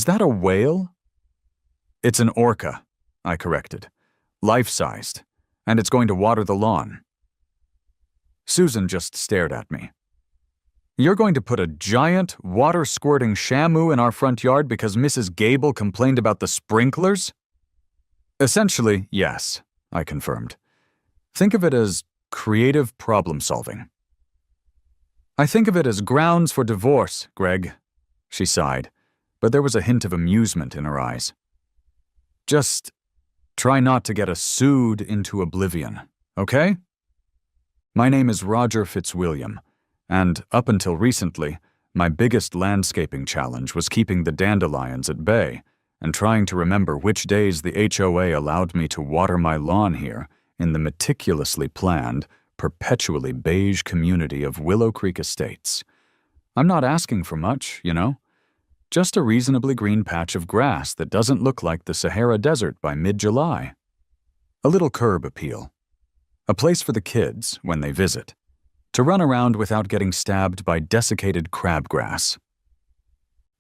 Is that a whale? It's an orca, I corrected. Life-sized, and it's going to water the lawn. Susan just stared at me. You're going to put a giant, water-squirting shamu in our front yard because Mrs. Gable complained about the sprinklers? Essentially, yes, I confirmed. Think of it as creative problem-solving. I think of it as grounds for divorce, Greg, she sighed, but there was a hint of amusement in her eyes. Just try not to get us sued into oblivion, okay? My name is Roger Fitzwilliam, and up until recently, my biggest landscaping challenge was keeping the dandelions at bay and trying to remember which days the HOA allowed me to water my lawn here in the meticulously planned, perpetually beige community of Willow Creek Estates. I'm not asking for much, you know? Just a reasonably green patch of grass that doesn't look like the Sahara Desert by mid-July. A little curb appeal. A place for the kids, when they visit, to run around without getting stabbed by desiccated crabgrass.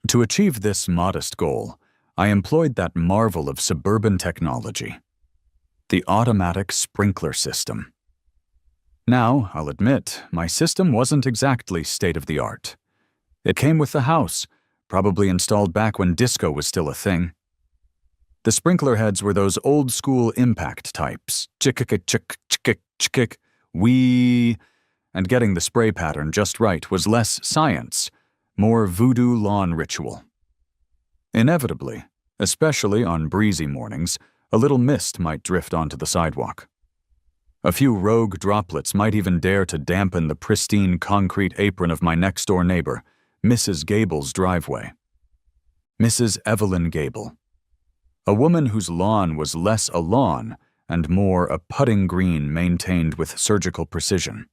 To achieve this modest goal, I employed that marvel of suburban technology, the automatic sprinkler system. Now, I'll admit, my system wasn't exactly state-of-the-art. It came with the house, probably installed back when disco was still a thing. The sprinkler heads were those old-school impact types, chick-chick-chick-chick, wee, and getting the spray pattern just right was less science, more voodoo lawn ritual. Inevitably, especially on breezy mornings, a little mist might drift onto the sidewalk. A few rogue droplets might even dare to dampen the pristine concrete apron of my next-door neighbor, Mrs. Gable's driveway. Mrs. Evelyn Gable. A woman whose lawn was less a lawn and more a putting green maintained with surgical precision.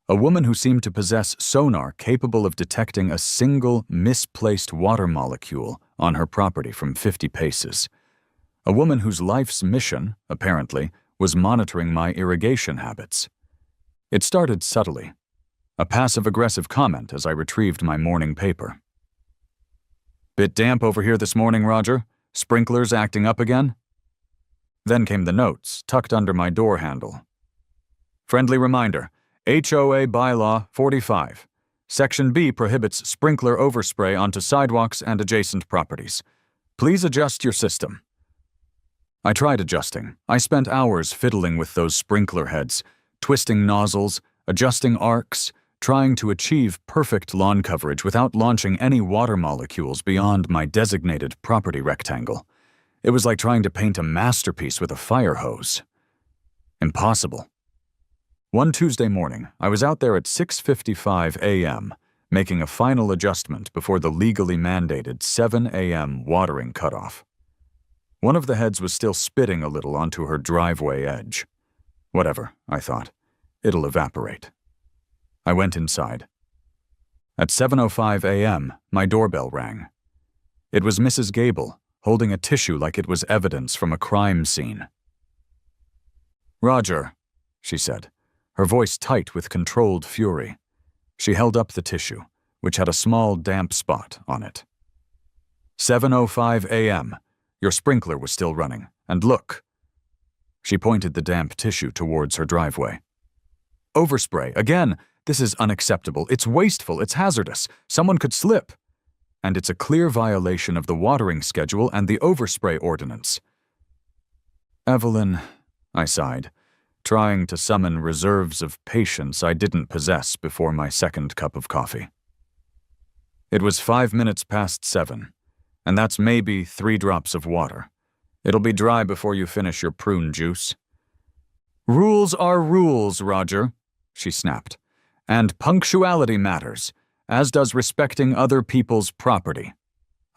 A woman who seemed to possess sonar capable of detecting a single misplaced water molecule on her property from 50 paces. A woman whose life's mission, apparently, was monitoring my irrigation habits. It started subtly, a passive-aggressive comment as I retrieved my morning paper. Bit damp over here this morning, Roger? Sprinklers acting up again? Then came the notes, tucked under my door handle. Friendly reminder, HOA Bylaw 45. Section B prohibits sprinkler overspray onto sidewalks and adjacent properties. Please adjust your system. I tried adjusting. I spent hours fiddling with those sprinkler heads, twisting nozzles, adjusting arcs, trying to achieve perfect lawn coverage without launching any water molecules beyond my designated property rectangle. It was like trying to paint a masterpiece with a fire hose. Impossible. One Tuesday morning, I was out there at 6:55 a.m., making a final adjustment before the legally mandated 7 a.m. watering cutoff. One of the heads was still spitting a little onto her driveway edge. Whatever, I thought. It'll evaporate. I went inside. At 7:05 a.m., my doorbell rang. It was Mrs. Gable, holding a tissue like it was evidence from a crime scene. Roger, she said, her voice tight with controlled fury. She held up the tissue, which had a small damp spot on it. 7:05 a.m., your sprinkler was still running, and look. She pointed the damp tissue towards her driveway. Overspray, again. This is unacceptable. It's wasteful. It's hazardous. Someone could slip. And it's a clear violation of the watering schedule and the overspray ordinance. Evelyn, I sighed, trying to summon reserves of patience I didn't possess before my second cup of coffee. It was 5 minutes past 7, and that's maybe 3 drops of water. It'll be dry before you finish your prune juice. Rules are rules, Roger, she snapped. And punctuality matters, as does respecting other people's property.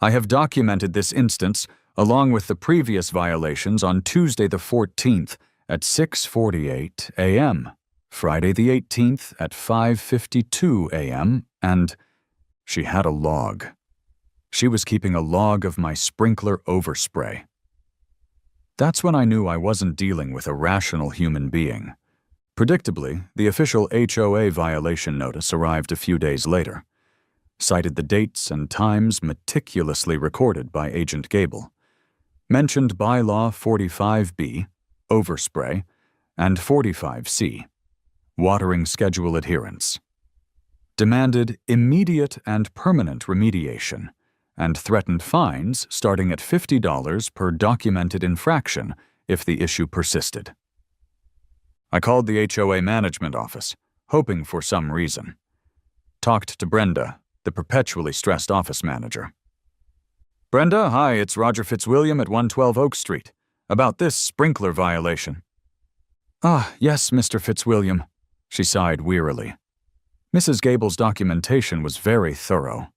I have documented this instance, along with the previous violations on Tuesday the 14th at 6:48 a.m., Friday the 18th at 5:52 a.m., and she had a log. She was keeping a log of my sprinkler overspray. That's when I knew I wasn't dealing with a rational human being. Predictably, the official HOA violation notice arrived a few days later. cited the dates and times meticulously recorded by Agent Gable, mentioned Bylaw 45B, overspray, and 45C, watering schedule adherence, demanded immediate and permanent remediation, and threatened fines starting at $50 per documented infraction if the issue persisted. I called the HOA management office, hoping for some reason. Talked to Brenda, the perpetually stressed office manager. "Brenda, hi, it's Roger Fitzwilliam at 112 Oak Street. About this sprinkler violation." "Ah, yes, Mr. Fitzwilliam," she sighed wearily. Mrs. Gable's documentation was very thorough.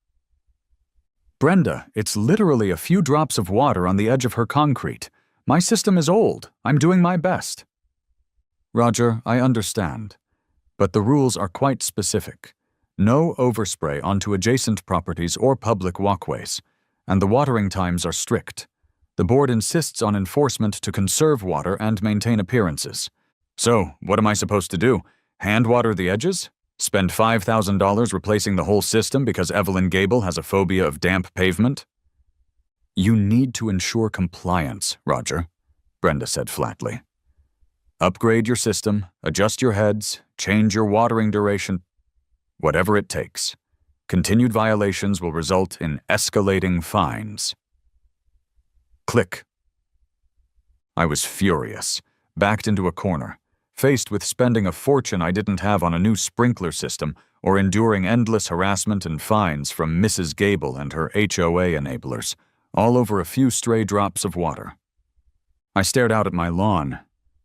"Brenda, it's literally a few drops of water on the edge of her concrete. My system is old. I'm doing my best." "Roger, I understand. But the rules are quite specific. No overspray onto adjacent properties or public walkways, and the watering times are strict. The board insists on enforcement to conserve water and maintain appearances. So, what am I supposed to do? Hand water the edges? Spend $5,000 replacing the whole system because Evelyn Gable has a phobia of damp pavement?" "You need to ensure compliance, Roger," Brenda said flatly. "Upgrade your system, adjust your heads, change your watering duration, whatever it takes. Continued violations will result in escalating fines." Click. I was furious, backed into a corner, faced with spending a fortune I didn't have on a new sprinkler system or enduring endless harassment and fines from Mrs. Gable and her HOA enablers, all over a few stray drops of water. I stared out at my lawn,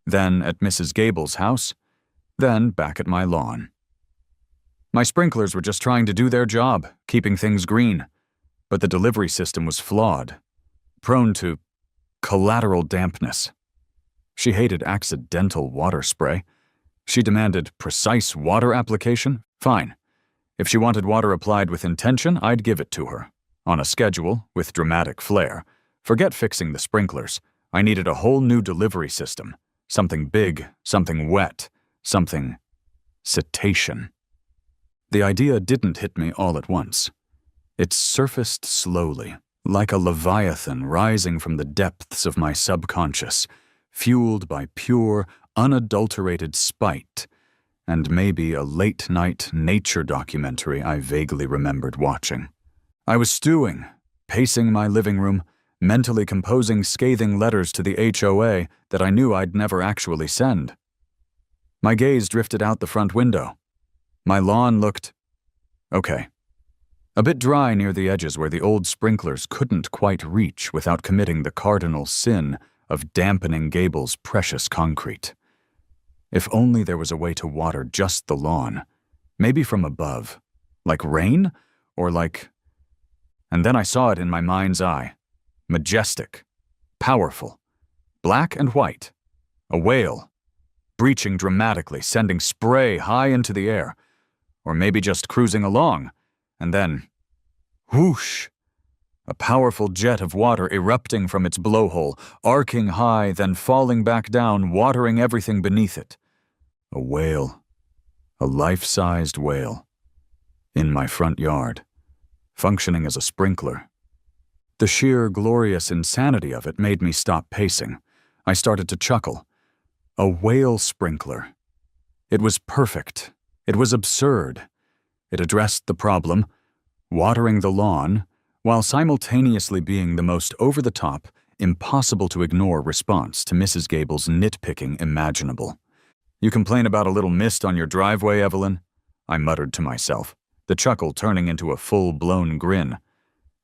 then at Mrs. Gable's house, then back at my lawn. My sprinklers were just trying to do their job, keeping things green, but the delivery system was flawed, prone to collateral dampness. She hated accidental water spray. She demanded precise water application. Fine. If she wanted water applied with intention, I'd give it to her. On a schedule, with dramatic flair. Forget fixing the sprinklers. I needed a whole new delivery system. Something big, something wet, something cetacean. The idea didn't hit me all at once. It surfaced slowly, like a leviathan rising from the depths of my subconscious, fueled by pure, unadulterated spite, and maybe a late-night nature documentary I vaguely remembered watching. I was stewing, pacing my living room, mentally composing scathing letters to the HOA that I knew I'd never actually send. My gaze drifted out the front window. My lawn looked okay. A bit dry near the edges where the old sprinklers couldn't quite reach without committing the cardinal sin of dampening Gable's precious concrete. If only there was a way to water just the lawn, maybe from above, like rain, or like... And then I saw it in my mind's eye. Majestic, powerful, black and white, a whale, breaching dramatically, sending spray high into the air, or maybe just cruising along, and then, whoosh, a powerful jet of water erupting from its blowhole, arcing high, then falling back down, watering everything beneath it. A whale, a life-sized whale, in my front yard, functioning as a sprinkler. The sheer glorious insanity of it made me stop pacing. I started to chuckle. A whale sprinkler. It was perfect. It was absurd. It addressed the problem, watering the lawn, while simultaneously being the most over-the-top, impossible-to-ignore response to Mrs. Gable's nitpicking imaginable. "You complain about a little mist on your driveway, Evelyn?" I muttered to myself, the chuckle turning into a full-blown grin.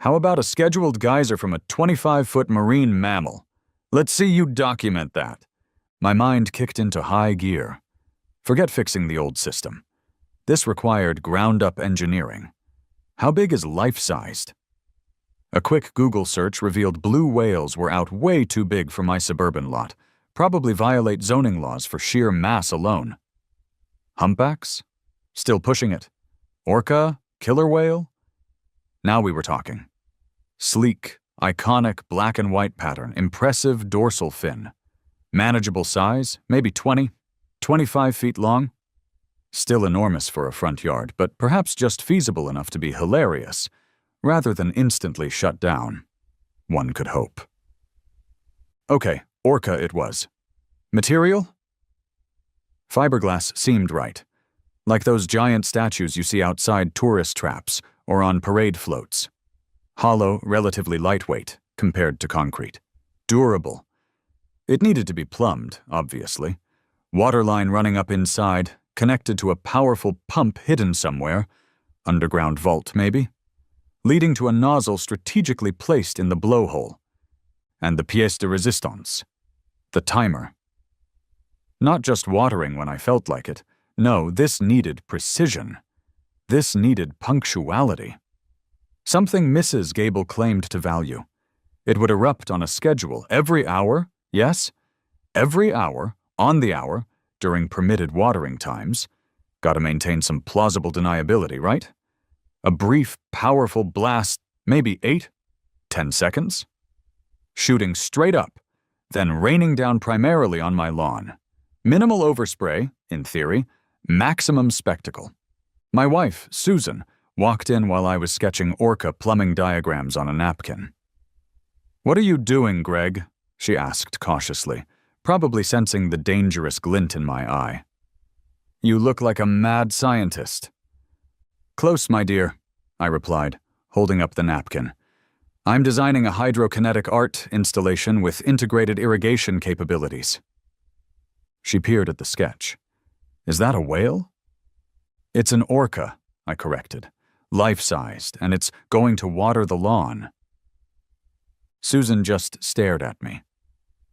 "How about a scheduled geyser from a 25-foot marine mammal? Let's see you document that." My mind kicked into high gear. Forget fixing the old system. This required ground-up engineering. How big is life-sized? A quick Google search revealed blue whales were out way too big for my suburban lot, probably violate zoning laws for sheer mass alone. Humpbacks? Still pushing it. Orca? Killer whale? Now we were talking. Sleek, iconic black and white pattern, impressive dorsal fin. Manageable size, maybe 20, 25 feet long. Still enormous for a front yard, but perhaps just feasible enough to be hilarious, rather than instantly shut down. One could hope. Okay, orca it was. Material? Fiberglass seemed right. Like those giant statues you see outside tourist traps or on parade floats. Hollow, relatively lightweight, compared to concrete. Durable. It needed to be plumbed, obviously. Waterline running up inside, connected to a powerful pump hidden somewhere, underground vault maybe, leading to a nozzle strategically placed in the blowhole. And the pièce de résistance, the timer. Not just watering when I felt like it. No, this needed precision. This needed punctuality. Something Mrs. Gable claimed to value. It would erupt on a schedule every hour, yes, every hour, on the hour, during permitted watering times. Gotta maintain some plausible deniability, right? A brief, powerful blast, maybe 8, 10 seconds. Shooting straight up, then raining down primarily on my lawn. Minimal overspray, in theory, maximum spectacle. My wife, Susan, walked in while I was sketching orca plumbing diagrams on a napkin. "What are you doing, Greg?" she asked cautiously, probably sensing the dangerous glint in my eye. "You look like a mad scientist." "Close, my dear," I replied, holding up the napkin. "I'm designing a hydrokinetic art installation with integrated irrigation capabilities." She peered at the sketch. "Is that a whale?" "It's an orca," I corrected. "Life-sized, and it's going to water the lawn." Susan just stared at me.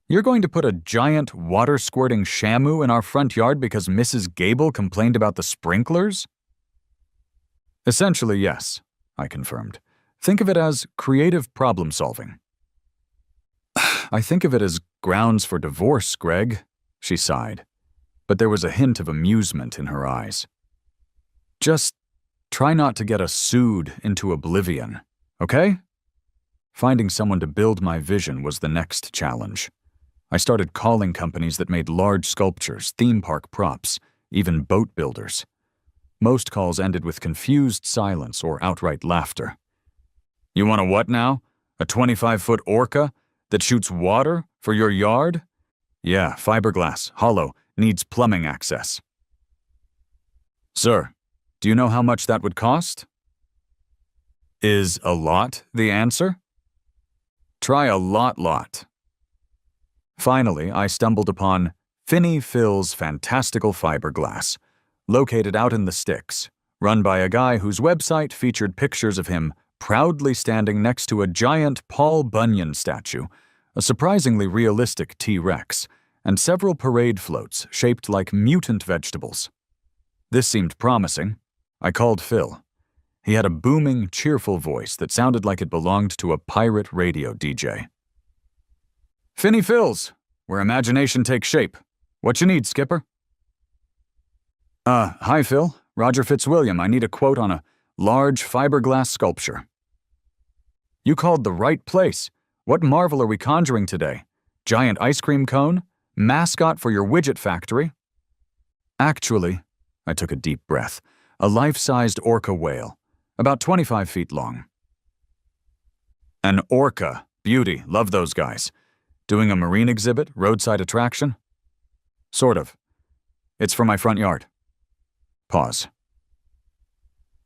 "You're going to put a giant water-squirting shamu in our front yard because Mrs. Gable complained about the sprinklers?" "Essentially, yes," I confirmed. "Think of it as creative problem-solving." "I think of it as grounds for divorce, Greg," she sighed, but there was a hint of amusement in her eyes. "Just try not to get us sued into oblivion, okay?" Finding someone to build my vision was the next challenge. I started calling companies that made large sculptures, theme park props, even boat builders. Most calls ended with confused silence or outright laughter. "You want a what now? A 25-foot orca that shoots water for your yard? Yeah, fiberglass, hollow, needs plumbing access." "Sir, do you know how much that would cost?" "Is a lot the answer?" "Try a lot. Finally, I stumbled upon Finney Phil's Fantastical Fiberglass, located out in the sticks, run by a guy whose website featured pictures of him proudly standing next to a giant Paul Bunyan statue, a surprisingly realistic T-Rex, and several parade floats shaped like mutant vegetables. This seemed promising. I called Phil. He had a booming, cheerful voice that sounded like it belonged to a pirate radio DJ. "Finney Phil's, where imagination takes shape. What you need, Skipper?" Hi Phil, Roger Fitzwilliam. I need a quote on a large fiberglass sculpture." "You called the right place. What marvel are we conjuring today? Giant ice cream cone? Mascot for your widget factory?" "Actually," I took a deep breath, "a life-sized orca whale, about 25 feet long." "An orca. Beauty. Love those guys. Doing a marine exhibit, roadside attraction?" "Sort of. It's for my front yard." Pause.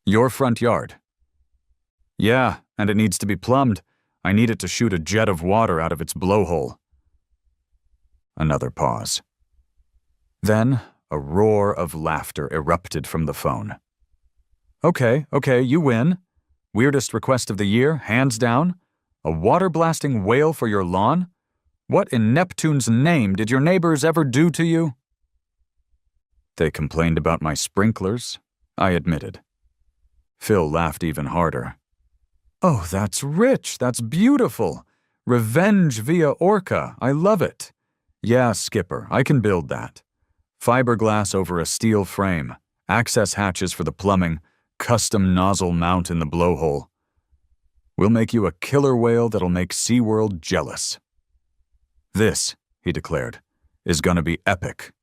"Your front yard?" "Yeah, and it needs to be plumbed. I need it to shoot a jet of water out of its blowhole." Another pause. Then a roar of laughter erupted from the phone. Okay, you win. Weirdest request of the year, hands down. A water-blasting whale for your lawn? What in Neptune's name did your neighbors ever do to you?" "They complained about my sprinklers," I admitted. Phil laughed even harder. "Oh, that's rich, that's beautiful. Revenge via orca, I love it. Yeah, Skipper, I can build that. Fiberglass over a steel frame, access hatches for the plumbing, custom nozzle mount in the blowhole. We'll make you a killer whale that'll make SeaWorld jealous." "This," he declared, "is gonna be epic."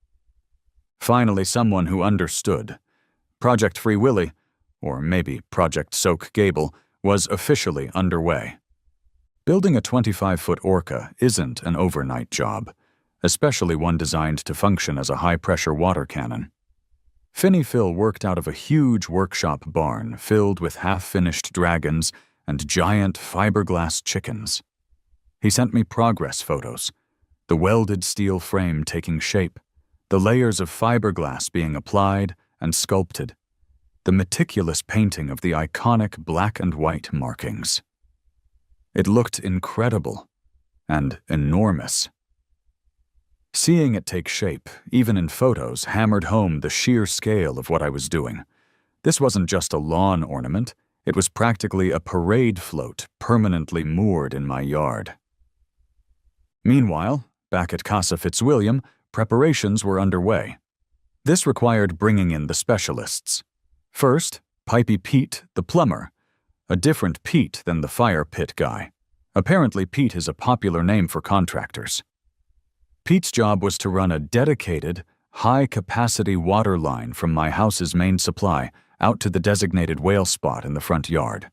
Finally, someone who understood. Project Free Willy, or maybe Project Soak Gable, was officially underway. Building a 25-foot orca isn't an overnight job, especially one designed to function as a high-pressure water cannon. Finny Phil worked out of a huge workshop barn filled with half-finished dragons and giant fiberglass chickens. He sent me progress photos, the welded steel frame taking shape, the layers of fiberglass being applied and sculpted, the meticulous painting of the iconic black and white markings. It looked incredible and enormous. Seeing it take shape, even in photos, hammered home the sheer scale of what I was doing. This wasn't just a lawn ornament, it was practically a parade float permanently moored in my yard. Meanwhile, back at Casa Fitzwilliam, preparations were underway. This required bringing in the specialists. First, Pipey Pete, the plumber, a different Pete than the fire pit guy. Apparently, Pete is a popular name for contractors. Pete's job was to run a dedicated, high-capacity water line from my house's main supply out to the designated whale spot in the front yard.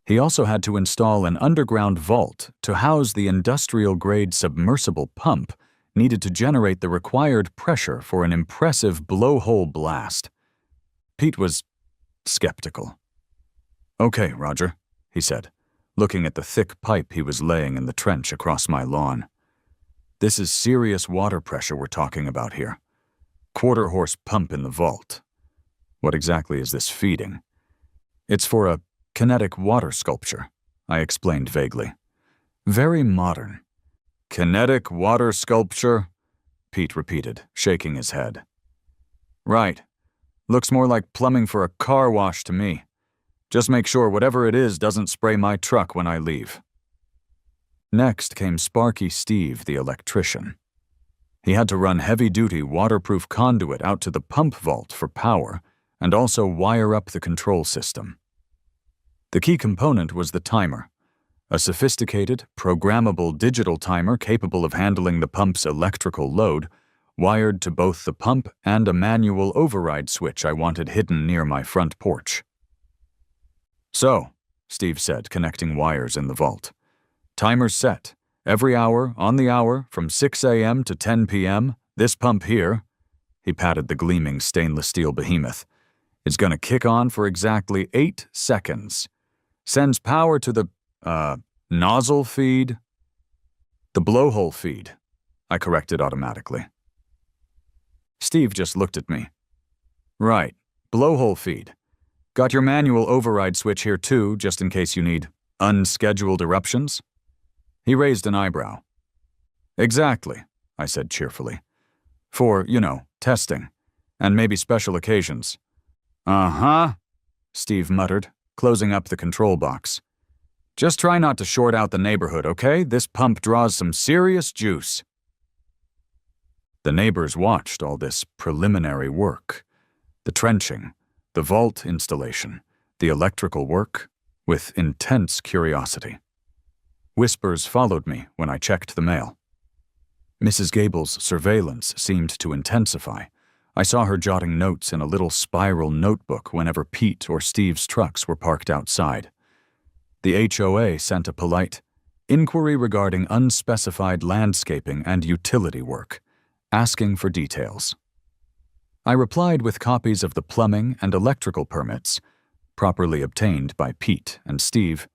He also had to install an underground vault to house the industrial-grade submersible pump needed to generate the required pressure for an impressive blowhole blast. Pete was skeptical. "Okay, Roger," he said, looking at the thick pipe he was laying in the trench across my lawn. "This is serious water pressure we're talking about here. Quarter-horse pump in the vault. What exactly is this feeding?" "It's for a kinetic water sculpture," I explained vaguely. "Very modern." "Kinetic water sculpture?" Pete repeated, shaking his head. "Right. Looks more like plumbing for a car wash to me. Just make sure whatever it is doesn't spray my truck when I leave." Next came Sparky Steve, the electrician. He had to run heavy-duty waterproof conduit out to the pump vault for power and also wire up the control system. The key component was the timer, a sophisticated, programmable digital timer capable of handling the pump's electrical load, wired to both the pump and a manual override switch I wanted hidden near my front porch. "So," Steve said, connecting wires in the vault. "Timer's set. Every hour, on the hour, from 6 a.m. to 10 p.m., this pump here," he patted the gleaming stainless steel behemoth, "is gonna kick on for exactly 8 seconds. Sends power to the, nozzle feed?" "The blowhole feed," I corrected automatically. Steve just looked at me. "Right, blowhole feed. Got your manual override switch here too, just in case you need unscheduled eruptions?" He raised an eyebrow. "Exactly," I said cheerfully. "For, testing. And maybe special occasions." "Uh-huh," Steve muttered, closing up the control box. "Just try not to short out the neighborhood, okay? This pump draws some serious juice." The neighbors watched all this preliminary work. The trenching, the vault installation, the electrical work, with intense curiosity. Whispers followed me when I checked the mail. Mrs. Gable's surveillance seemed to intensify. I saw her jotting notes in a little spiral notebook whenever Pete or Steve's trucks were parked outside. The HOA sent a polite inquiry regarding unspecified landscaping and utility work, asking for details. I replied with copies of the plumbing and electrical permits, properly obtained by Pete and Steve,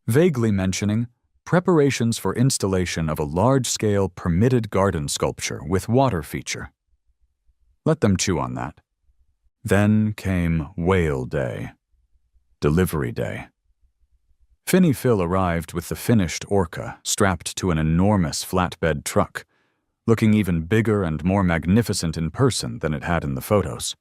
vaguely mentioning preparations for installation of a large-scale permitted garden sculpture with water feature. Let them chew on that. Then came Whale Day. Delivery Day. Finny Phil arrived with the finished orca strapped to an enormous flatbed truck, looking even bigger and more magnificent in person than it had in the photos.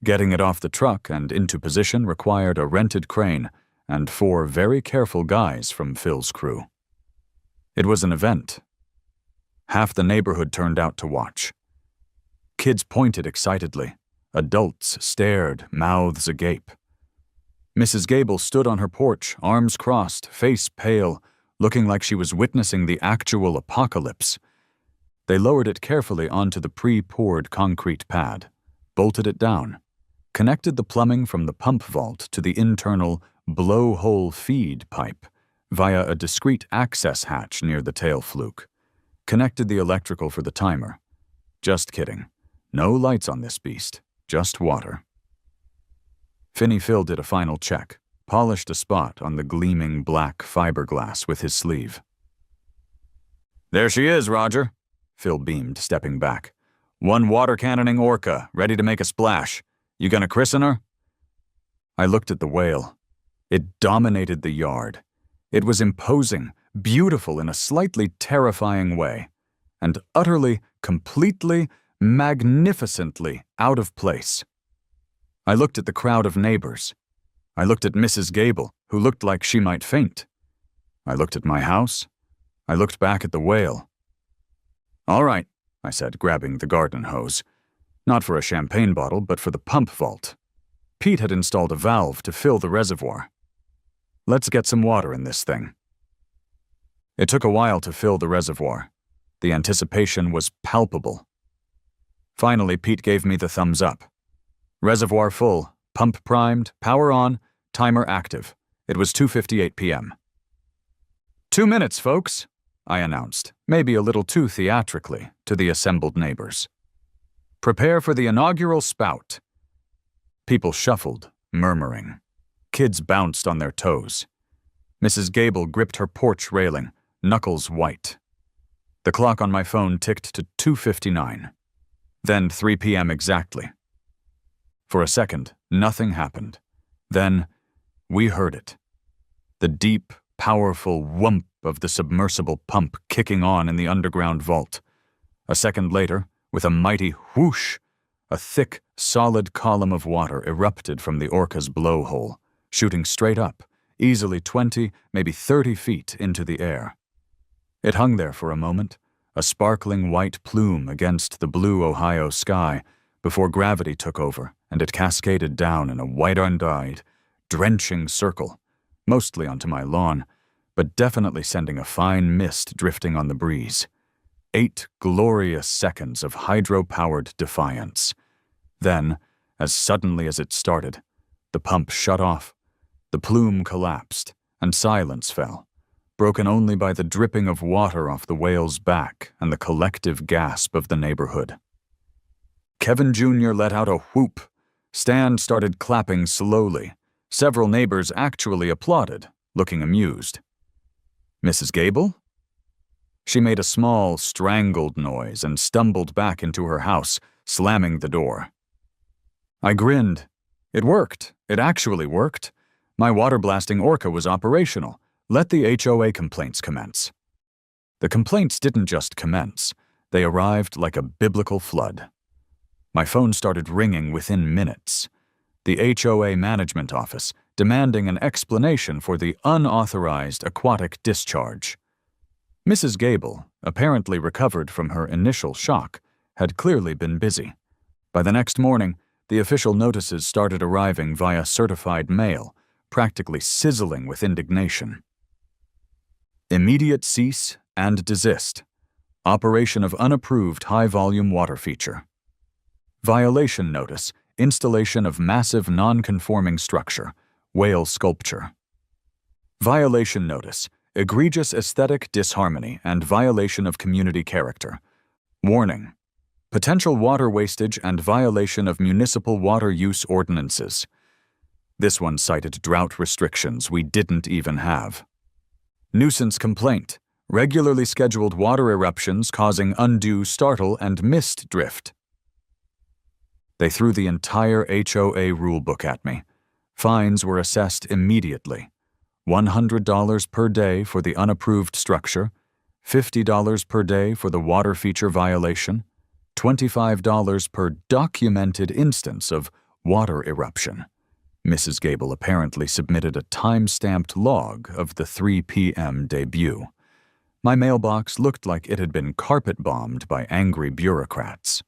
Getting it off the truck and into position required a rented crane and 4 very careful guys from Phil's crew. It was an event. Half the neighborhood turned out to watch. Kids pointed excitedly. Adults stared, mouths agape. Mrs. Gable stood on her porch, arms crossed, face pale, looking like she was witnessing the actual apocalypse. They lowered it carefully onto the pre-poured concrete pad, bolted it down, connected the plumbing from the pump vault to the internal blowhole feed pipe via a discreet access hatch near the tail fluke, connected the electrical for the timer. Just kidding. No lights on this beast, just water. Finny Phil did a final check, polished a spot on the gleaming black fiberglass with his sleeve. "There she is, Roger," Phil beamed, stepping back. "One water cannoning orca, ready to make a splash. You gonna christen her?" I looked at the whale. It dominated the yard. It was imposing, beautiful in a slightly terrifying way, and utterly, completely, magnificently out of place. I looked at the crowd of neighbors. I looked at Mrs. Gable, who looked like she might faint. I looked at my house. I looked back at the whale. "All right," I said, grabbing the garden hose. Not for a champagne bottle, but for the pump vault. Pete had installed a valve to fill the reservoir. "Let's get some water in this thing." It took a while to fill the reservoir. The anticipation was palpable. Finally, Pete gave me the thumbs up. Reservoir full, pump primed, power on, timer active. It was 2:58 p.m. 2 minutes, folks," I announced, maybe a little too theatrically, to the assembled neighbors. "Prepare for the inaugural spout." People shuffled, murmuring. Kids bounced on their toes. Mrs. Gable gripped her porch railing, knuckles white. The clock on my phone ticked to 2:59. Then 3 p.m. exactly. For a second, nothing happened. Then, we heard it. The deep, powerful whump of the submersible pump kicking on in the underground vault. A second later, with a mighty whoosh, a thick, solid column of water erupted from the orca's blowhole, shooting straight up, easily 20, maybe 30 feet into the air. It hung there for a moment, a sparkling white plume against the blue Ohio sky, before gravity took over and it cascaded down in a wide-eyed, drenching circle, mostly onto my lawn, but definitely sending a fine mist drifting on the breeze. 8 glorious seconds of hydro-powered defiance. Then, as suddenly as it started, the pump shut off, the plume collapsed, and silence fell, broken only by the dripping of water off the whale's back and the collective gasp of the neighborhood. Kevin Jr. let out a whoop. Stan started clapping slowly. Several neighbors actually applauded, looking amused. Mrs. Gable? She made a small, strangled noise and stumbled back into her house, slamming the door. I grinned. It worked. It actually worked. My water-blasting orca was operational. Let the HOA complaints commence. The complaints didn't just commence. They arrived like a biblical flood. My phone started ringing within minutes. The HOA management office, demanding an explanation for the unauthorized aquatic discharge. Mrs. Gable, apparently recovered from her initial shock, had clearly been busy. By the next morning, the official notices started arriving via certified mail, practically sizzling with indignation. Immediate cease and desist. Operation of unapproved high-volume water feature. Violation notice. Installation of massive non-conforming structure. Whale sculpture. Violation notice. Egregious aesthetic disharmony and violation of community character. Warning. Potential water wastage and violation of municipal water use ordinances. This one cited drought restrictions we didn't even have. Nuisance complaint. Regularly scheduled water eruptions causing undue startle and mist drift. They threw the entire HOA rulebook at me. Fines were assessed immediately. $100 per day for the unapproved structure, $50 per day for the water feature violation, $25 per documented instance of water eruption. Mrs. Gable apparently submitted a time-stamped log of the 3 p.m. debut. My mailbox looked like it had been carpet-bombed by angry bureaucrats.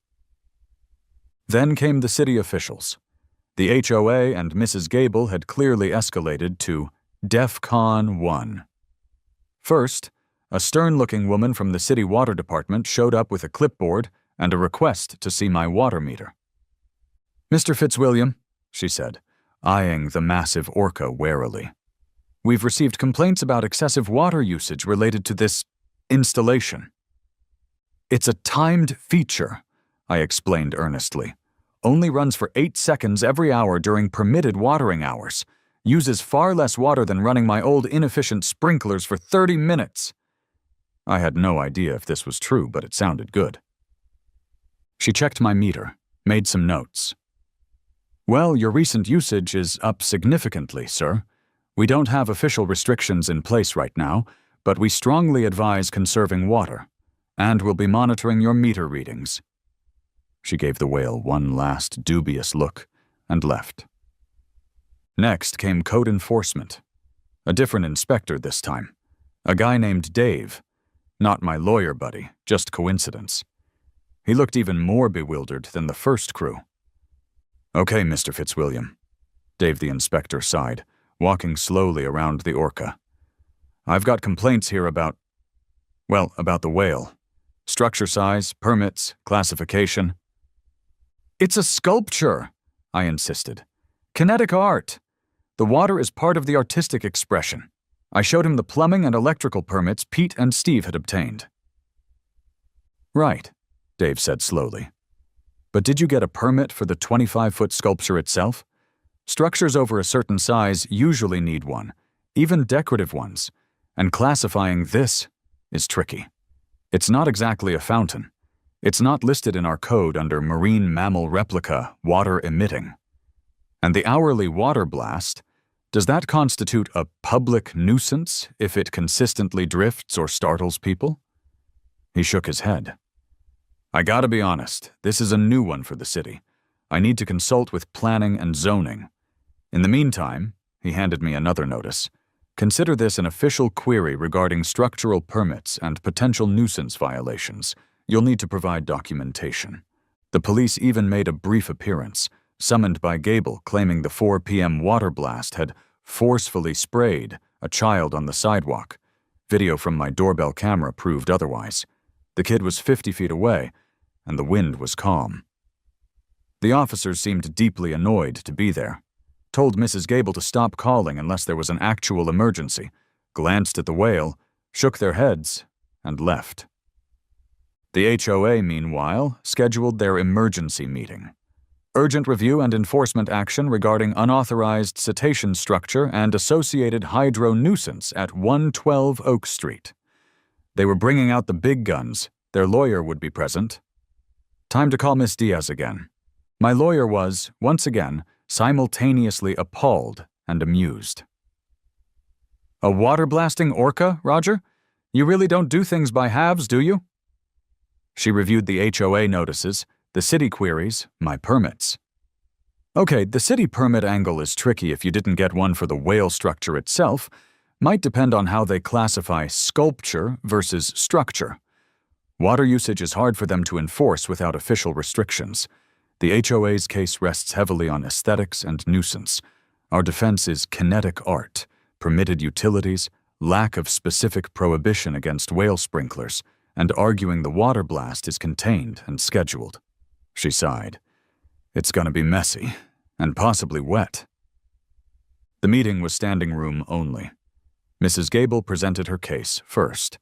Then came the city officials. The HOA and Mrs. Gable had clearly escalated to DEFCON 1. First, a stern-looking woman from the city water department showed up with a clipboard and a request to see my water meter. "Mr. Fitzwilliam," she said, eyeing the massive orca warily, "we've received complaints about excessive water usage related to this installation." "It's a timed feature," I explained earnestly. "Only runs for 8 seconds every hour during permitted watering hours. Uses far less water than running my old inefficient sprinklers for 30 minutes. I had no idea if this was true, but it sounded good. She checked my meter, made some notes. "Well, your recent usage is up significantly, sir. We don't have official restrictions in place right now, but we strongly advise conserving water, and we'll be monitoring your meter readings." She gave the whale one last dubious look and left. Next came code enforcement. A different inspector this time. A guy named Dave. Not my lawyer buddy, just coincidence. He looked even more bewildered than the first crew. "Okay, Mr. Fitzwilliam," Dave the inspector sighed, walking slowly around the orca. "I've got complaints here about the whale. Structure size, permits, classification." "It's a sculpture," I insisted. "Kinetic art. The water is part of the artistic expression." I showed him the plumbing and electrical permits Pete and Steve had obtained. "Right," Dave said slowly. "But did you get a permit for the 25-foot sculpture itself? Structures over a certain size usually need one, even decorative ones, and classifying this is tricky. It's not exactly a fountain. It's not listed in our code under marine mammal replica water emitting. And the hourly water blast, does that constitute a public nuisance if it consistently drifts or startles people?" He shook his head. "I gotta be honest, this is a new one for the city. I need to consult with planning and zoning. In the meantime," he handed me another notice, "consider this an official query regarding structural permits and potential nuisance violations. You'll need to provide documentation." The police even made a brief appearance, summoned by Gable claiming the 4 p.m. water blast had forcefully sprayed a child on the sidewalk. Video from my doorbell camera proved otherwise. The kid was 50 feet away, and the wind was calm. The officers seemed deeply annoyed to be there, told Mrs. Gable to stop calling unless there was an actual emergency, glanced at the whale, shook their heads, and left. The HOA, meanwhile, scheduled their emergency meeting. Urgent review and enforcement action regarding unauthorized cetacean structure and associated hydro nuisance at 112 Oak Street. They were bringing out the big guns. Their lawyer would be present. Time to call Miss Diaz again. My lawyer was, once again, simultaneously appalled and amused. "A water-blasting orca, Roger? You really don't do things by halves, do you?" She reviewed the HOA notices, the city queries, my permits. "Okay, the city permit angle is tricky if you didn't get one for the whale structure itself. Might depend on how they classify sculpture versus structure. Water usage is hard for them to enforce without official restrictions. The HOA's case rests heavily on aesthetics and nuisance. Our defense is kinetic art, permitted utilities, lack of specific prohibition against whale sprinklers, and arguing the water blast is contained and scheduled." She sighed. "It's gonna be messy, and possibly wet." The meeting was standing room only. Mrs. Gable presented her case first,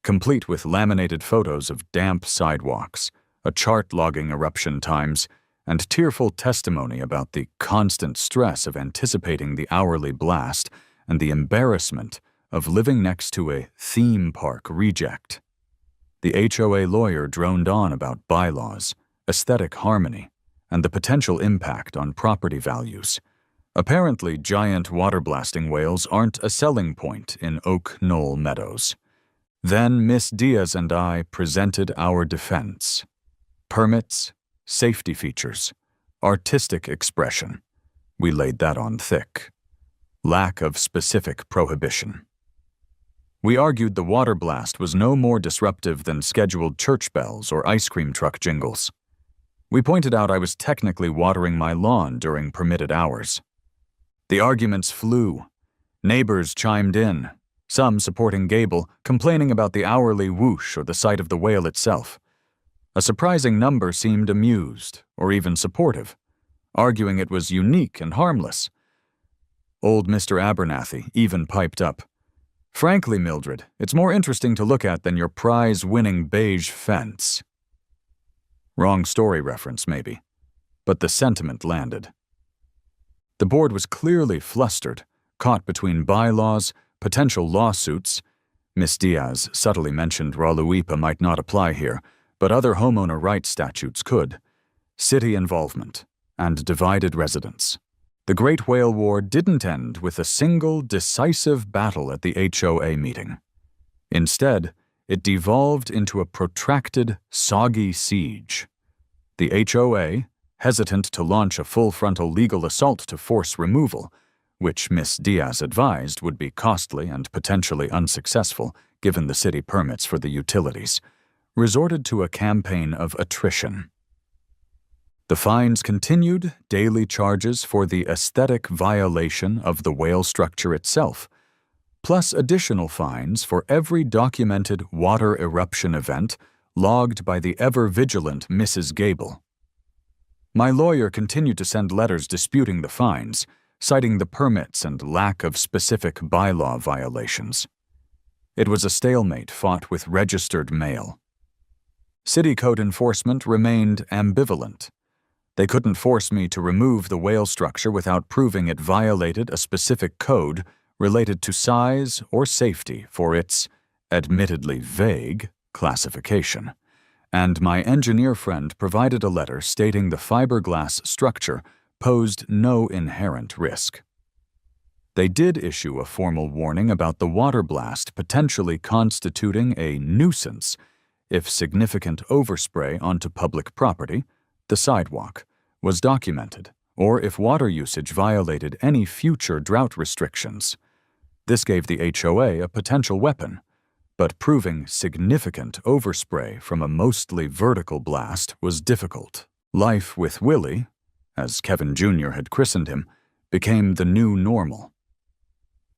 complete with laminated photos of damp sidewalks, a chart logging eruption times, and tearful testimony about the constant stress of anticipating the hourly blast and the embarrassment of living next to a theme park reject. The HOA lawyer droned on about bylaws, aesthetic harmony, and the potential impact on property values. Apparently, giant water-blasting whales aren't a selling point in Oak Knoll Meadows. Then Miss Diaz and I presented our defense. Permits, safety features, artistic expression. We laid that on thick. Lack of specific prohibition. We argued the water blast was no more disruptive than scheduled church bells or ice cream truck jingles. We pointed out I was technically watering my lawn during permitted hours. The arguments flew. Neighbors chimed in. some supporting Gable, complaining about the hourly whoosh or the sight of the whale itself. A surprising number seemed amused, or even supportive, arguing it was unique and harmless. Old Mr. Abernathy even piped up, "Frankly, Mildred, it's more interesting to look at than your prize-winning beige fence." Wrong story reference, maybe, but the sentiment landed. The board was clearly flustered, caught between bylaws, potential lawsuits. Miss Diaz subtly mentioned Raluipa might not apply here, but other homeowner rights statutes could, city involvement, and divided residence. The Great Whale War didn't end with a single decisive battle at the HOA meeting. Instead, it devolved into a protracted, soggy siege. The HOA, hesitant to launch a full-frontal legal assault to force removal, which Miss Diaz advised would be costly and potentially unsuccessful given the city permits for the utilities, resorted to a campaign of attrition. The fines continued daily charges for the aesthetic violation of the whale structure itself, plus additional fines for every documented water eruption event logged by the ever-vigilant Mrs. Gable. My lawyer continued to send letters disputing the fines, citing the permits and lack of specific bylaw violations. It was a stalemate fought with registered mail. City code enforcement remained ambivalent. They couldn't force me to remove the whale structure without proving it violated a specific code related to size or safety for its, admittedly vague, classification. And my engineer friend provided a letter stating the fiberglass structure posed no inherent risk. They did issue a formal warning about the water blast potentially constituting a nuisance if significant overspray onto public property, the sidewalk, was documented, or if water usage violated any future drought restrictions. This gave the HOA a potential weapon, but proving significant overspray from a mostly vertical blast was difficult. Life with Willie, as Kevin Jr. had christened him, became the new normal.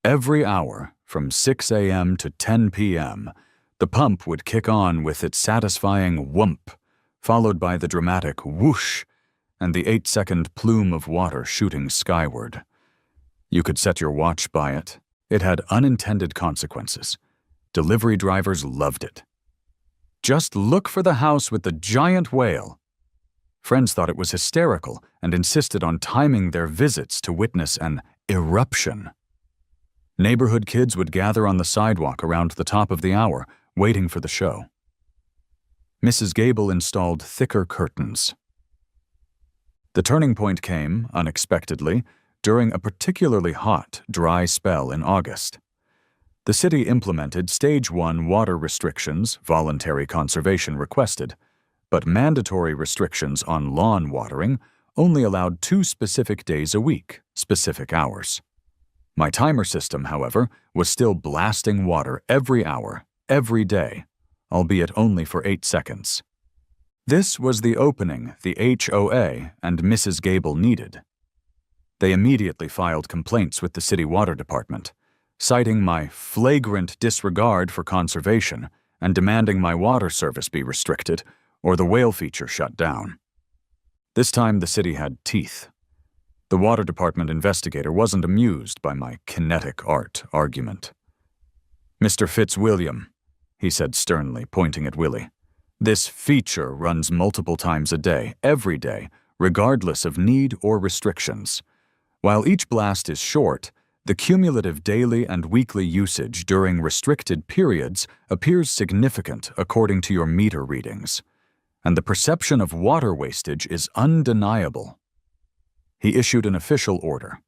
Every hour, from 6 a.m. to 10 p.m., the pump would kick on with its satisfying whoomp, followed by the dramatic whoosh and the 8-second plume of water shooting skyward. You could set your watch by it. It had unintended consequences. Delivery drivers loved it. Just look for the house with the giant whale. Friends thought it was hysterical and insisted on timing their visits to witness an eruption. Neighborhood kids would gather on the sidewalk around the top of the hour, waiting for the show. Mrs. Gable installed thicker curtains. The turning point came, unexpectedly, during a particularly hot, dry spell in August. The city implemented Stage 1 water restrictions, voluntary conservation requested, but mandatory restrictions on lawn watering only allowed 2 specific days a week, specific hours. My timer system, however, was still blasting water every hour, every day, albeit only for 8 seconds. This was the opening the HOA and Mrs. Gable needed. They immediately filed complaints with the city water department, citing my flagrant disregard for conservation and demanding my water service be restricted or the whale feature shut down. This time the city had teeth. The water department investigator wasn't amused by my kinetic art argument. "Mr. Fitzwilliam," he said sternly, pointing at Willie, "this feature runs multiple times a day, every day, regardless of need or restrictions. While each blast is short, the cumulative daily and weekly usage during restricted periods appears significant according to your meter readings, and the perception of water wastage is undeniable." He issued an official order.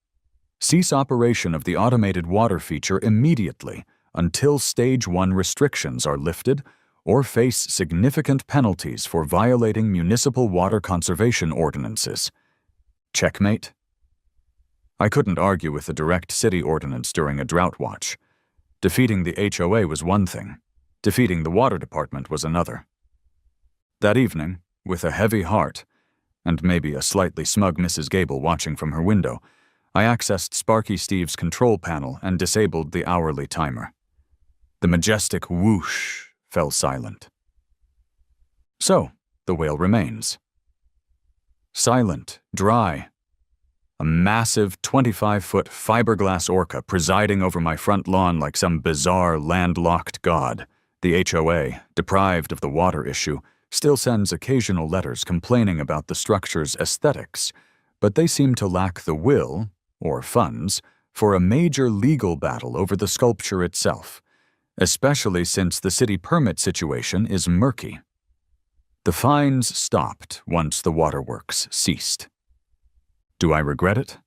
Cease operation of the automated water feature immediately until Stage 1 restrictions are lifted or face significant penalties for violating municipal water conservation ordinances. Checkmate? I couldn't argue with the direct city ordinance during a drought watch. Defeating the HOA was one thing. Defeating the water department was another. That evening, with a heavy heart, and maybe a slightly smug Mrs. Gable watching from her window, I accessed Sparky Steve's control panel and disabled the hourly timer. The majestic whoosh fell silent. So, the whale remains. Silent, dry. A massive 25-foot fiberglass orca presiding over my front lawn like some bizarre landlocked god. The HOA, deprived of the water issue, still sends occasional letters complaining about the structure's aesthetics, but they seem to lack the will, or funds, for a major legal battle over the sculpture itself, especially since the city permit situation is murky. The fines stopped once the waterworks ceased. Do I regret it?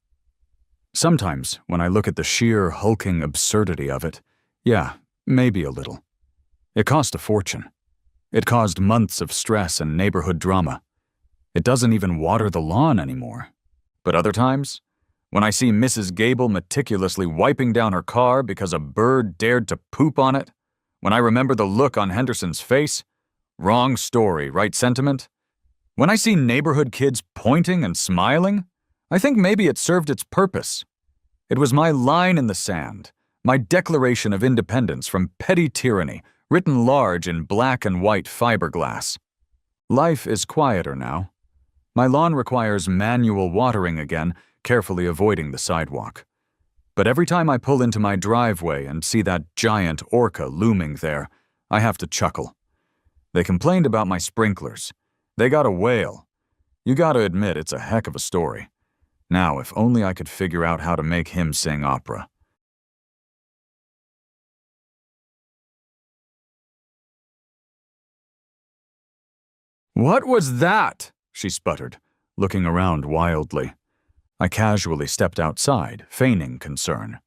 Sometimes, when I look at the sheer hulking absurdity of it, yeah, maybe a little. It cost a fortune. It caused months of stress and neighborhood drama. It doesn't even water the lawn anymore. But other times, when I see Mrs. Gable meticulously wiping down her car because a bird dared to poop on it, when I remember the look on Henderson's face, wrong story, right sentiment? When I see neighborhood kids pointing and smiling, I think maybe it served its purpose. It was my line in the sand, my declaration of independence from petty tyranny, written large in black and white fiberglass. Life is quieter now. My lawn requires manual watering again, carefully avoiding the sidewalk. But every time I pull into my driveway and see that giant orca looming there, I have to chuckle. They complained about my sprinklers. They got a whale. You gotta admit, it's a heck of a story. Now, if only I could figure out how to make him sing opera. "What was that?" she sputtered, looking around wildly. I casually stepped outside, feigning concern.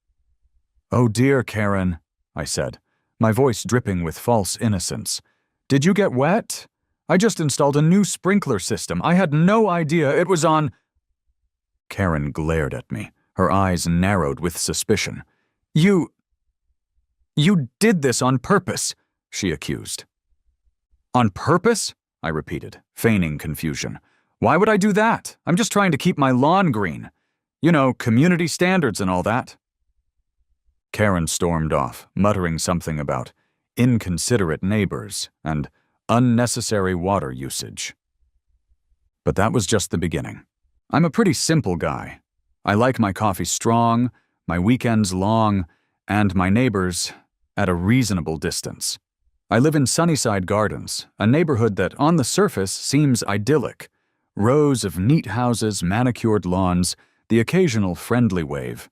"Oh dear, Karen," I said, my voice dripping with false innocence. "Did you get wet? I just installed a new sprinkler system. I had no idea it was on—" Karen glared at me, her eyes narrowed with suspicion. You did this on purpose," she accused. "On purpose?" I repeated, feigning confusion. "Why would I do that? I'm just trying to keep my lawn green. You know, community standards and all that." Karen stormed off, muttering something about inconsiderate neighbors and unnecessary water usage. But that was just the beginning. I'm a pretty simple guy. I like my coffee strong, my weekends long, and my neighbors at a reasonable distance. I live in Sunnyside Gardens, a neighborhood that on the surface seems idyllic. Rows of neat houses, manicured lawns, the occasional friendly wave.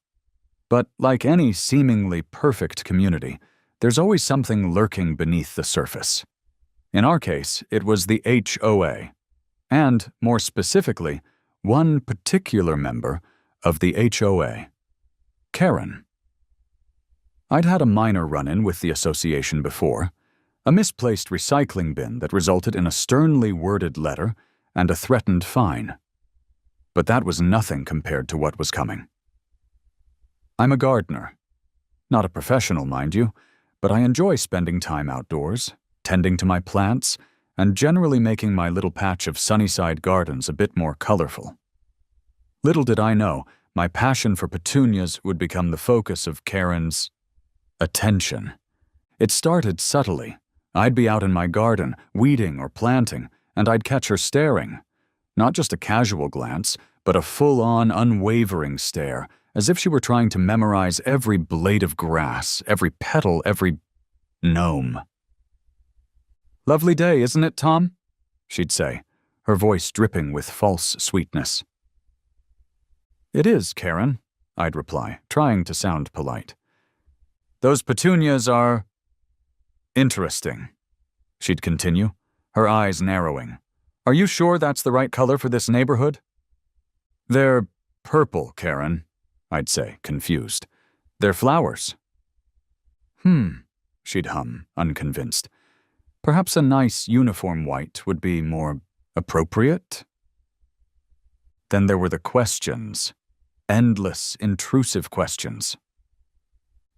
But like any seemingly perfect community, there's always something lurking beneath the surface. In our case, it was the HOA, and, more specifically, one particular member of the HOA, Karen. I'd had a minor run-in with the association before, a misplaced recycling bin that resulted in a sternly worded letter and a threatened fine. But that was nothing compared to what was coming. I'm a gardener. Not a professional, mind you, but I enjoy spending time outdoors, tending to my plants, and generally making my little patch of Sunnyside Gardens a bit more colorful. Little did I know, my passion for petunias would become the focus of Karen's attention. It started subtly. I'd be out in my garden, weeding or planting, and I'd catch her staring. Not just a casual glance, but a full-on, unwavering stare, as if she were trying to memorize every blade of grass, every petal, every gnome. "Lovely day, isn't it, Tom?" she'd say, her voice dripping with false sweetness. "It is, Karen," I'd reply, trying to sound polite. "Those petunias are interesting," she'd continue, her eyes narrowing. "Are you sure that's the right color for this neighborhood?" "They're purple, Karen," I'd say, confused. "They're flowers." She'd hum, unconvinced. "Perhaps a nice uniform white would be more appropriate?" Then there were the questions. Endless, intrusive questions.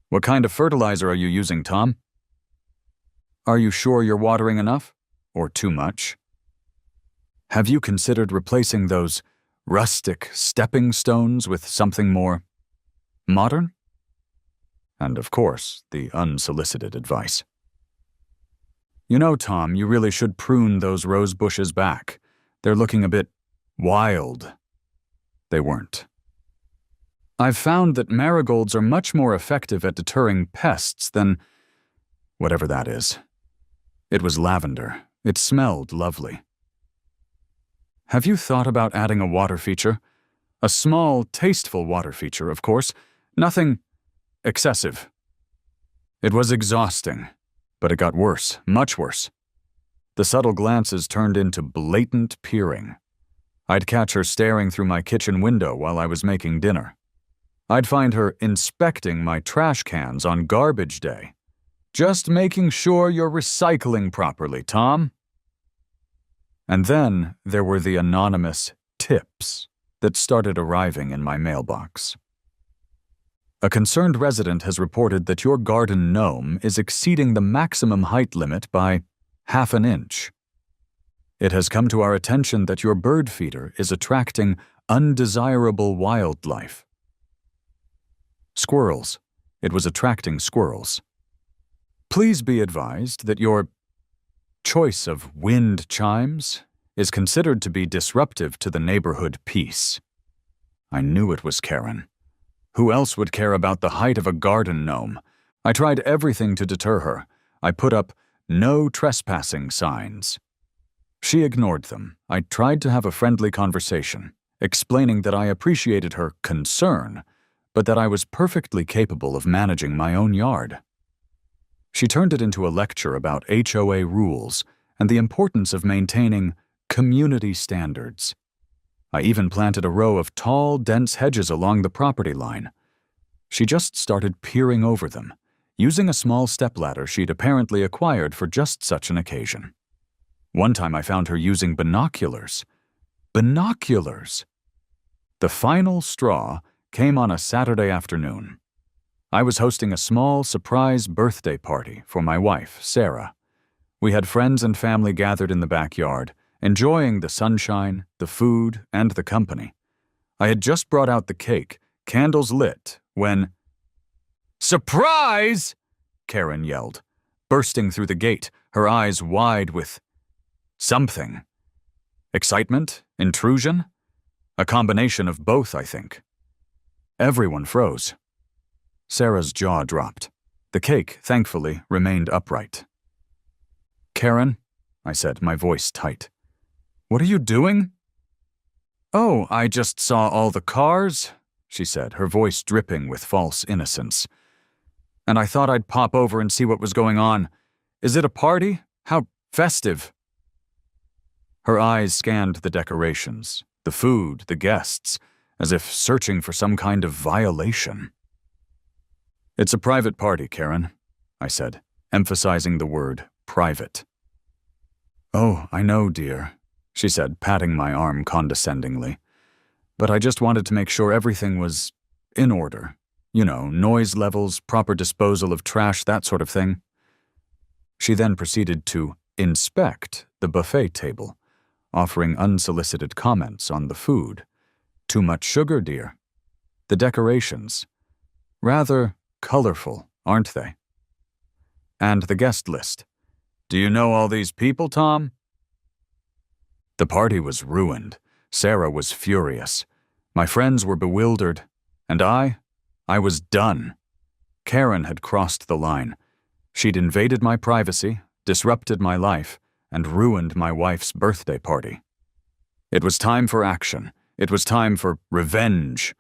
"What kind of fertilizer are you using, Tom?" "Are you sure you're watering enough? Or too much? Have you considered replacing those rustic stepping stones with something more modern?" And, of course, the unsolicited advice. You know, Tom, you really should prune those rose bushes back. They're looking a bit wild. They weren't. I've found that marigolds are much more effective at deterring pests than whatever that is. It was lavender. It smelled lovely. Have you thought about adding a water feature? A small, tasteful water feature, of course. Nothing excessive. It was exhausting, but it got worse, much worse. The subtle glances turned into blatant peering. I'd catch her staring through my kitchen window while I was making dinner. I'd find her inspecting my trash cans on garbage day. Just making sure you're recycling properly, Tom. And then there were the anonymous tips that started arriving in my mailbox. A concerned resident has reported that your garden gnome is exceeding the maximum height limit by half an inch. It has come to our attention that your bird feeder is attracting undesirable wildlife. Squirrels. It was attracting squirrels. Please be advised that your choice of wind chimes is considered to be disruptive to the neighborhood peace. I knew it was Karen. Who else would care about the height of a garden gnome? I tried everything to deter her. I put up no trespassing signs. She ignored them. I tried to have a friendly conversation, explaining that I appreciated her concern, but that I was perfectly capable of managing my own yard. She turned it into a lecture about HOA rules and the importance of maintaining community standards. I even planted a row of tall, dense hedges along the property line. She just started peering over them, using a small stepladder she'd apparently acquired for just such an occasion. One time I found her using binoculars. Binoculars! The final straw came on a Saturday afternoon. I was hosting a small surprise birthday party for my wife, Sarah. We had friends and family gathered in the backyard, enjoying the sunshine, the food, and the company. I had just brought out the cake, candles lit, when... "Surprise!" Karen yelled, bursting through the gate, her eyes wide with something. Excitement? Intrusion? A combination of both, I think. Everyone froze. Sarah's jaw dropped. The cake, thankfully, remained upright. "Karen," I said, my voice tight. "What are you doing?" "Oh, I just saw all the cars," she said, her voice dripping with false innocence. "And I thought I'd pop over and see what was going on. Is it a party? How festive." Her eyes scanned the decorations, the food, the guests, as if searching for some kind of violation. "It's a private party, Karen," I said, emphasizing the word private. "Oh, I know, dear," she said, patting my arm condescendingly. "But I just wanted to make sure everything was in order. You know, noise levels, proper disposal of trash, that sort of thing." She then proceeded to inspect the buffet table, offering unsolicited comments on the food. "Too much sugar, dear. The decorations. Rather colorful, aren't they? And the guest list. Do you know all these people, Tom?" The party was ruined. Sarah was furious. My friends were bewildered. And I was done. Karen had crossed the line. She'd invaded my privacy, disrupted my life, and ruined my wife's birthday party. It was time for action. It was time for revenge.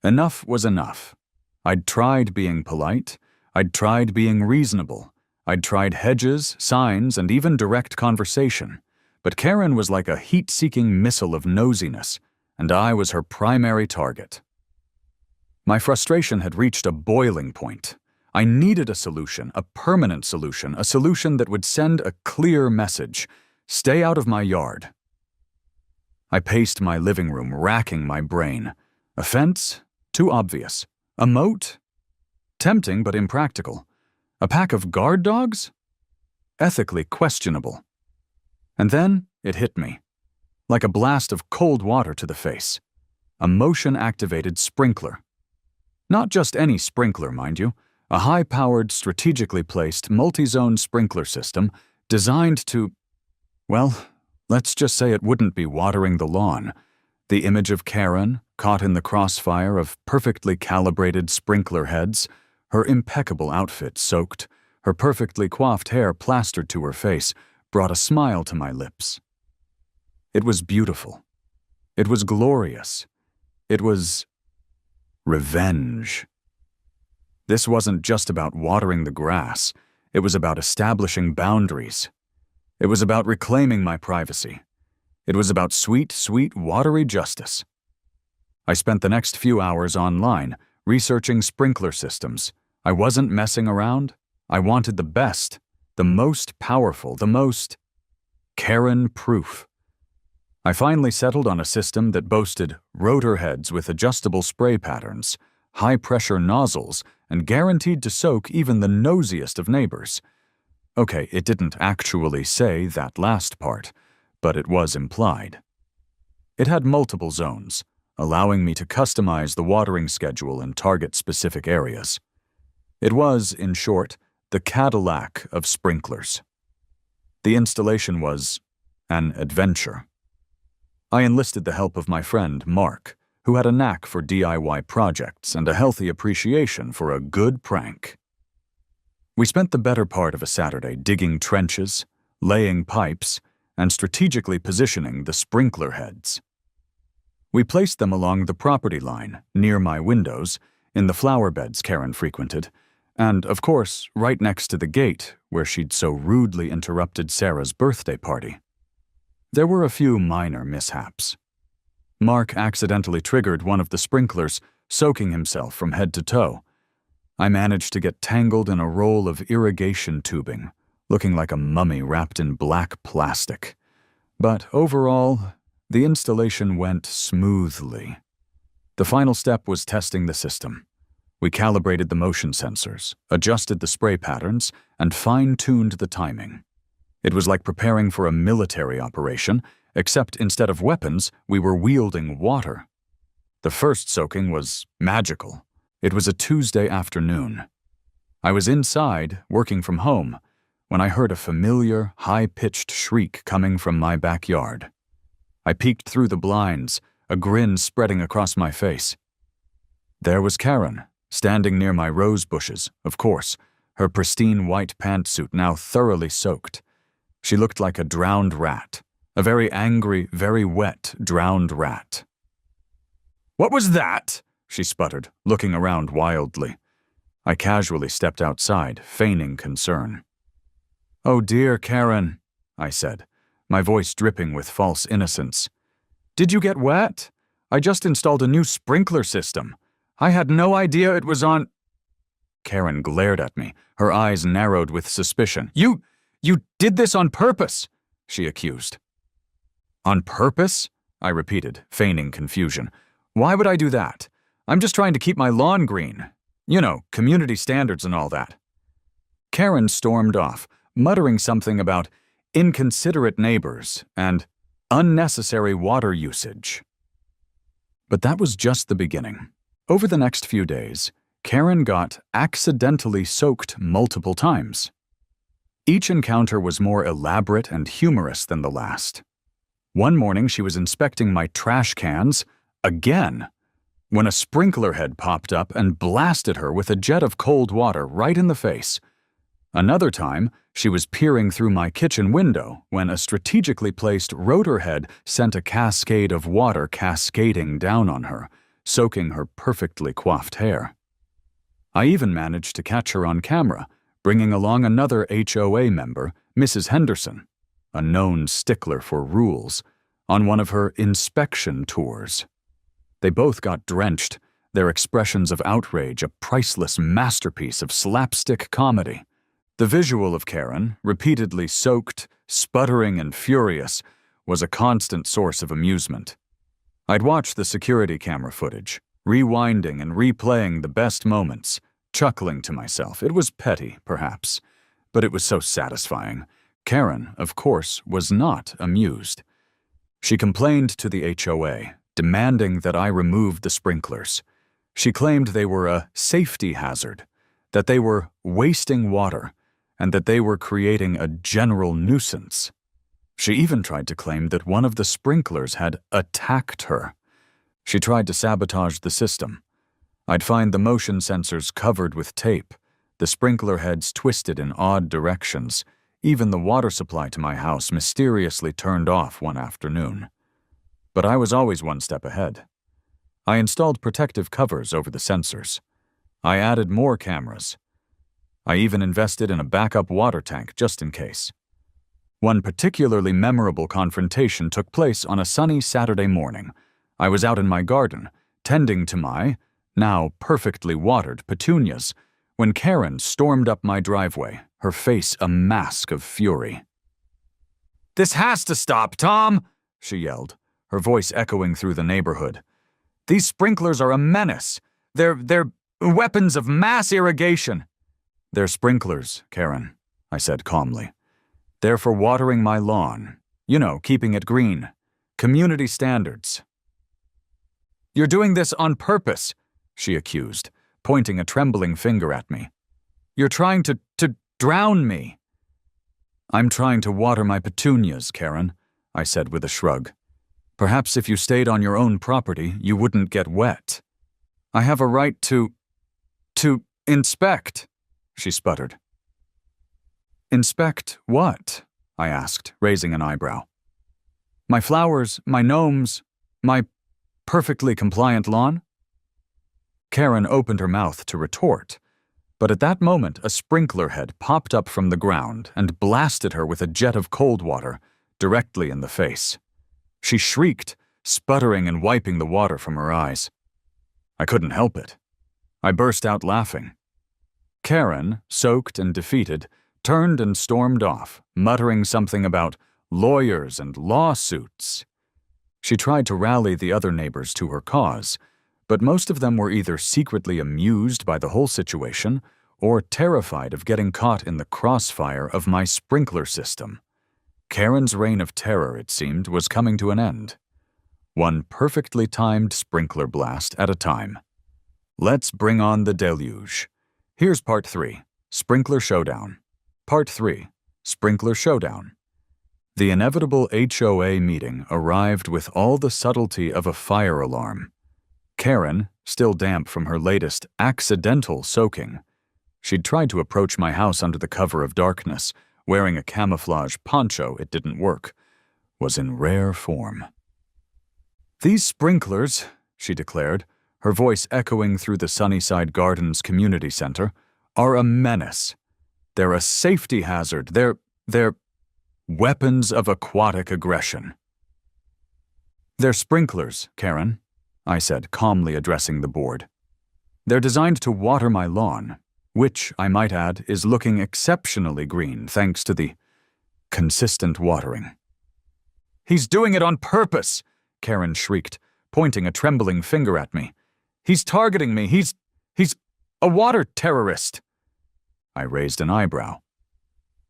Enough was enough. I'd tried being polite. I'd tried being reasonable. I'd tried hedges, signs, and even direct conversation. But Karen was like a heat-seeking missile of nosiness, and I was her primary target. My frustration had reached a boiling point. I needed a solution, a permanent solution, a solution that would send a clear message. Stay out of my yard. I paced my living room, racking my brain. A fence? Too obvious. A moat? Tempting but impractical. A pack of guard dogs? Ethically questionable. And then it hit me, like a blast of cold water to the face. A motion-activated sprinkler. Not just any sprinkler, mind you, a high-powered, strategically placed, multi-zone sprinkler system designed to, well, let's just say it wouldn't be watering the lawn. The image of Karen, caught in the crossfire of perfectly calibrated sprinkler heads, her impeccable outfit soaked, her perfectly coiffed hair plastered to her face, brought a smile to my lips. It was beautiful. It was glorious. It was revenge. This wasn't just about watering the grass. It was about establishing boundaries. It was about reclaiming my privacy. It was about sweet, sweet, watery justice. I spent the next few hours online, researching sprinkler systems. I wasn't messing around. I wanted the best, the most powerful, the most Karen-proof. I finally settled on a system that boasted rotor heads with adjustable spray patterns, high-pressure nozzles, and guaranteed to soak even the nosiest of neighbors. Okay, it didn't actually say that last part, but it was implied. It had multiple zones, allowing me to customize the watering schedule and target specific areas. It was, in short, the Cadillac of sprinklers. The installation was an adventure. I enlisted the help of my friend, Mark, who had a knack for DIY projects and a healthy appreciation for a good prank. We spent the better part of a Saturday digging trenches, laying pipes, and strategically positioning the sprinkler heads. We placed them along the property line, near my windows, in the flower beds Karen frequented, and, of course, right next to the gate where she'd so rudely interrupted Sarah's birthday party. There were a few minor mishaps. Mark accidentally triggered one of the sprinklers, soaking himself from head to toe. I managed to get tangled in a roll of irrigation tubing, looking like a mummy wrapped in black plastic. But overall, the installation went smoothly. The final step was testing the system. We calibrated the motion sensors, adjusted the spray patterns, and fine-tuned the timing. It was like preparing for a military operation, except instead of weapons, we were wielding water. The first soaking was magical. It was a Tuesday afternoon. I was inside, working from home, when I heard a familiar, high-pitched shriek coming from my backyard. I peeked through the blinds, a grin spreading across my face. There was Karen, standing near my rose bushes, of course, her pristine white pantsuit now thoroughly soaked. She looked like a drowned rat, a very angry, very wet, drowned rat. "What was that?" she sputtered, looking around wildly. I casually stepped outside, feigning concern. "Oh dear, Karen," I said, my voice dripping with false innocence. "Did you get wet? I just installed a new sprinkler system. I had no idea it was on—" Karen glared at me, her eyes narrowed with suspicion. You did this on purpose," she accused. "On purpose?" I repeated, feigning confusion. "Why would I do that? I'm just trying to keep my lawn green. You know, community standards and all that." Karen stormed off, muttering something about inconsiderate neighbors and unnecessary water usage. But that was just the beginning. Over the next few days, Karen got accidentally soaked multiple times. Each encounter was more elaborate and humorous than the last. One morning she was inspecting my trash cans, again, when a sprinkler head popped up and blasted her with a jet of cold water right in the face. Another time, she was peering through my kitchen window when a strategically placed rotor head sent a cascade of water cascading down on her, soaking her perfectly coiffed hair. I even managed to catch her on camera, bringing along another HOA member, Mrs. Henderson, a known stickler for rules, on one of her inspection tours. They both got drenched, their expressions of outrage a priceless masterpiece of slapstick comedy. The visual of Karen, repeatedly soaked, sputtering and furious, was a constant source of amusement. I'd watch the security camera footage, rewinding and replaying the best moments, chuckling to myself. It was petty, perhaps, but it was so satisfying. Karen, of course, was not amused. She complained to the HOA, demanding that I remove the sprinklers. She claimed they were a safety hazard, that they were wasting water, and that they were creating a general nuisance. She even tried to claim that one of the sprinklers had attacked her. She tried to sabotage the system. I'd find the motion sensors covered with tape, the sprinkler heads twisted in odd directions, even the water supply to my house mysteriously turned off one afternoon. But I was always one step ahead. I installed protective covers over the sensors. I added more cameras. I even invested in a backup water tank just in case. One particularly memorable confrontation took place on a sunny Saturday morning. I was out in my garden, tending to my, now perfectly watered, petunias, when Karen stormed up my driveway, her face a mask of fury. "This has to stop, Tom!" she yelled, her voice echoing through the neighborhood. "These sprinklers are a menace. They're weapons of mass irrigation." "They're sprinklers, Karen," I said calmly. "They're for watering my lawn. You know, keeping it green. Community standards." "You're doing this on purpose," she accused, pointing a trembling finger at me. "You're trying to drown me." "I'm trying to water my petunias, Karen," I said with a shrug. "Perhaps if you stayed on your own property, you wouldn't get wet." "I have a right to inspect," she sputtered. "Inspect what?" I asked, raising an eyebrow. "My flowers, my gnomes, my perfectly compliant lawn?" Karen opened her mouth to retort, but at that moment a sprinkler head popped up from the ground and blasted her with a jet of cold water directly in the face. She shrieked, sputtering and wiping the water from her eyes. I couldn't help it. I burst out laughing. Karen, soaked and defeated, turned and stormed off, muttering something about lawyers and lawsuits. She tried to rally the other neighbors to her cause, but most of them were either secretly amused by the whole situation or terrified of getting caught in the crossfire of my sprinkler system. Karen's reign of terror, it seemed, was coming to an end. One perfectly timed sprinkler blast at a time. Let's bring on the deluge. Here's Part 3, Sprinkler Showdown. Part 3, Sprinkler Showdown. The inevitable HOA meeting arrived with all the subtlety of a fire alarm. Karen, still damp from her latest accidental soaking, she'd tried to approach my house under the cover of darkness, wearing a camouflage poncho. It didn't work, was in rare form. "These sprinklers," she declared, her voice echoing through the Sunnyside Gardens Community Center, "are a menace. They're a safety hazard. They're weapons of aquatic aggression." "They're sprinklers, Karen," I said, calmly addressing the board. "They're designed to water my lawn, which, I might add, is looking exceptionally green thanks to the consistent watering." "He's doing it on purpose," Karen shrieked, pointing a trembling finger at me. "He's targeting me. He's a water terrorist." I raised an eyebrow.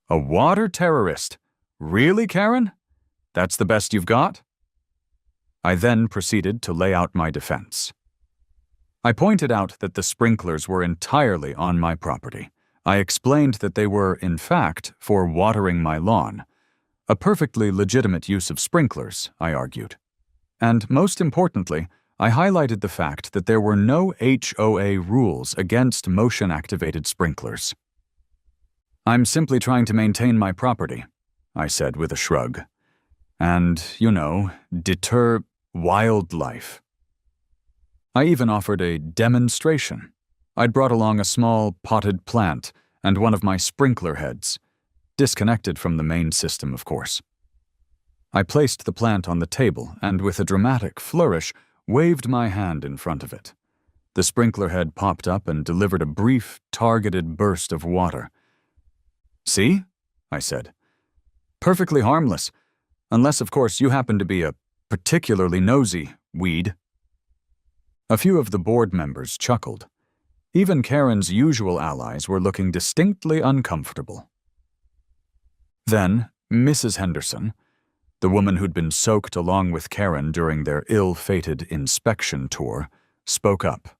"A water terrorist? Really, Karen? That's the best you've got?" I then proceeded to lay out my defense. I pointed out that the sprinklers were entirely on my property. I explained that they were, in fact, for watering my lawn. A perfectly legitimate use of sprinklers, I argued. And most importantly, I highlighted the fact that there were no HOA rules against motion-activated sprinklers. "I'm simply trying to maintain my property," I said with a shrug. "And, deter wildlife." I even offered a demonstration. I'd brought along a small potted plant and one of my sprinkler heads, disconnected from the main system, of course. I placed the plant on the table and, with a dramatic flourish, waved my hand in front of it. The sprinkler head popped up and delivered a brief, targeted burst of water. "See?" I said. "Perfectly harmless, unless, of course, you happen to be a particularly nosy weed." A few of the board members chuckled. Even Karen's usual allies were looking distinctly uncomfortable. Then, Mrs. Henderson, the woman who'd been soaked along with Karen during their ill-fated inspection tour, spoke up.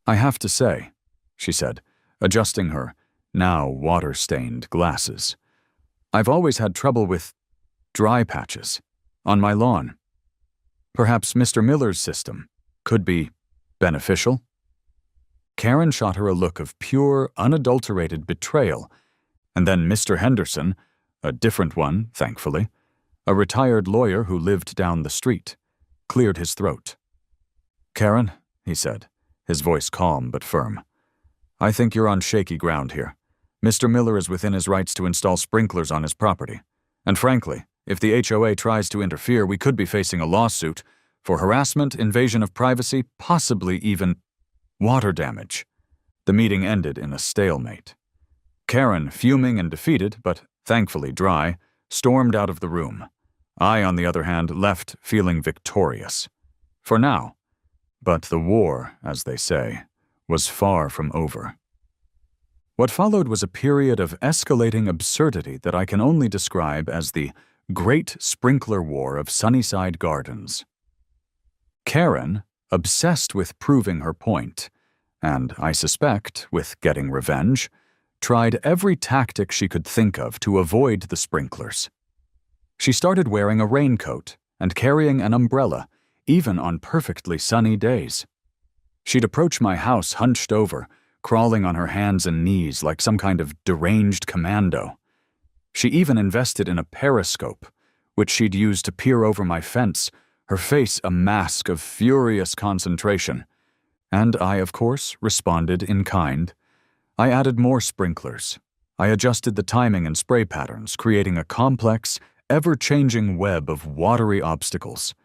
"I have to say, she said, adjusting her, now water-stained, glasses. "I've always had trouble with dry patches on my lawn. Perhaps Mr. Miller's system could be beneficial?" Karen shot her a look of pure, unadulterated betrayal, and then Mr. Henderson, a different one, thankfully, a retired lawyer who lived down the street, cleared his throat. "Karen," he said, his voice calm but firm, "I think you're on shaky ground here. Mr. Miller is within his rights to install sprinklers on his property, and frankly, if the HOA tries to interfere, we could be facing a lawsuit for harassment, invasion of privacy, possibly even water damage." The meeting ended in a stalemate. Karen, fuming and defeated, but thankfully dry, stormed out of the room. I, on the other hand, left feeling victorious. For now. But the war, as they say, was far from over. What followed was a period of escalating absurdity that I can only describe as the Great Sprinkler War of Sunnyside Gardens. Karen, obsessed with proving her point, and, I suspect, with getting revenge, tried every tactic she could think of to avoid the sprinklers. She started wearing a raincoat and carrying an umbrella, even on perfectly sunny days. She'd approach my house hunched over, crawling on her hands and knees like some kind of deranged commando. She even invested in a periscope, which she'd use to peer over my fence, her face a mask of furious concentration. And I, of course, responded in kind. I added more sprinklers. I adjusted the timing and spray patterns, creating a complex, ever-changing web of watery obstacles.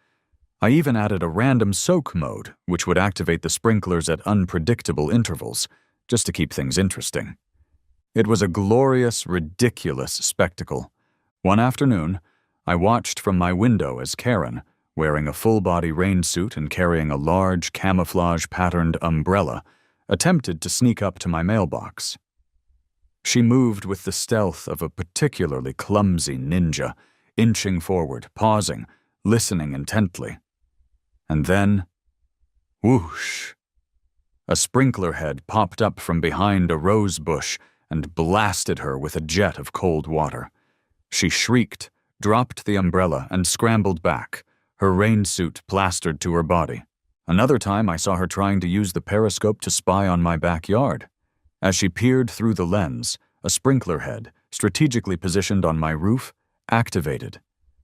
I even added a random soak mode, which would activate the sprinklers at unpredictable intervals, just to keep things interesting. It was a glorious, ridiculous spectacle. One afternoon, I watched from my window as Karen, wearing a full-body rain suit and carrying a large, camouflage-patterned umbrella, attempted to sneak up to my mailbox. She moved with the stealth of a particularly clumsy ninja, inching forward, pausing, listening intently. And then, whoosh! A sprinkler head popped up from behind a rose bush and blasted her with a jet of cold water. She shrieked, dropped the umbrella, and scrambled back, her rain suit plastered to her body. Another time I saw her trying to use the periscope to spy on my backyard. As she peered through the lens, a sprinkler head, strategically positioned on my roof, activated,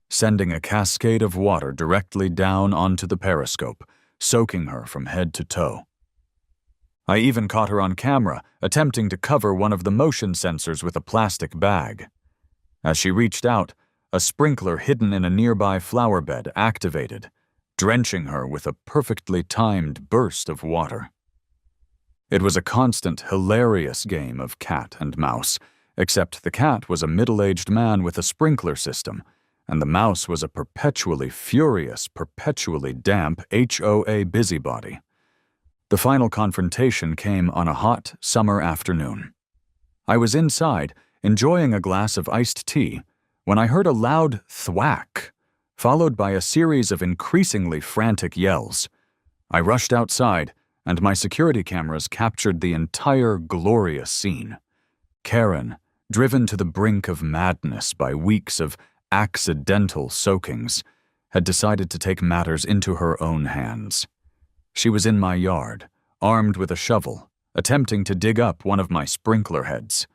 sending a cascade of water directly down onto the periscope, soaking her from head to toe. I even caught her on camera, attempting to cover one of the motion sensors with a plastic bag. As she reached out, a sprinkler hidden in a nearby flower bed activated, drenching her with a perfectly timed burst of water. It was a constant, hilarious game of cat and mouse, except the cat was a middle-aged man with a sprinkler system, and the mouse was a perpetually furious, perpetually damp HOA busybody. The final confrontation came on a hot summer afternoon. I was inside, enjoying a glass of iced tea, when I heard a loud thwack, followed by a series of increasingly frantic yells. I rushed outside, and my security cameras captured the entire glorious scene. Karen, driven to the brink of madness by weeks of accidental soakings, had decided to take matters into her own hands. She was in my yard, armed with a shovel, attempting to dig up one of my sprinkler heads.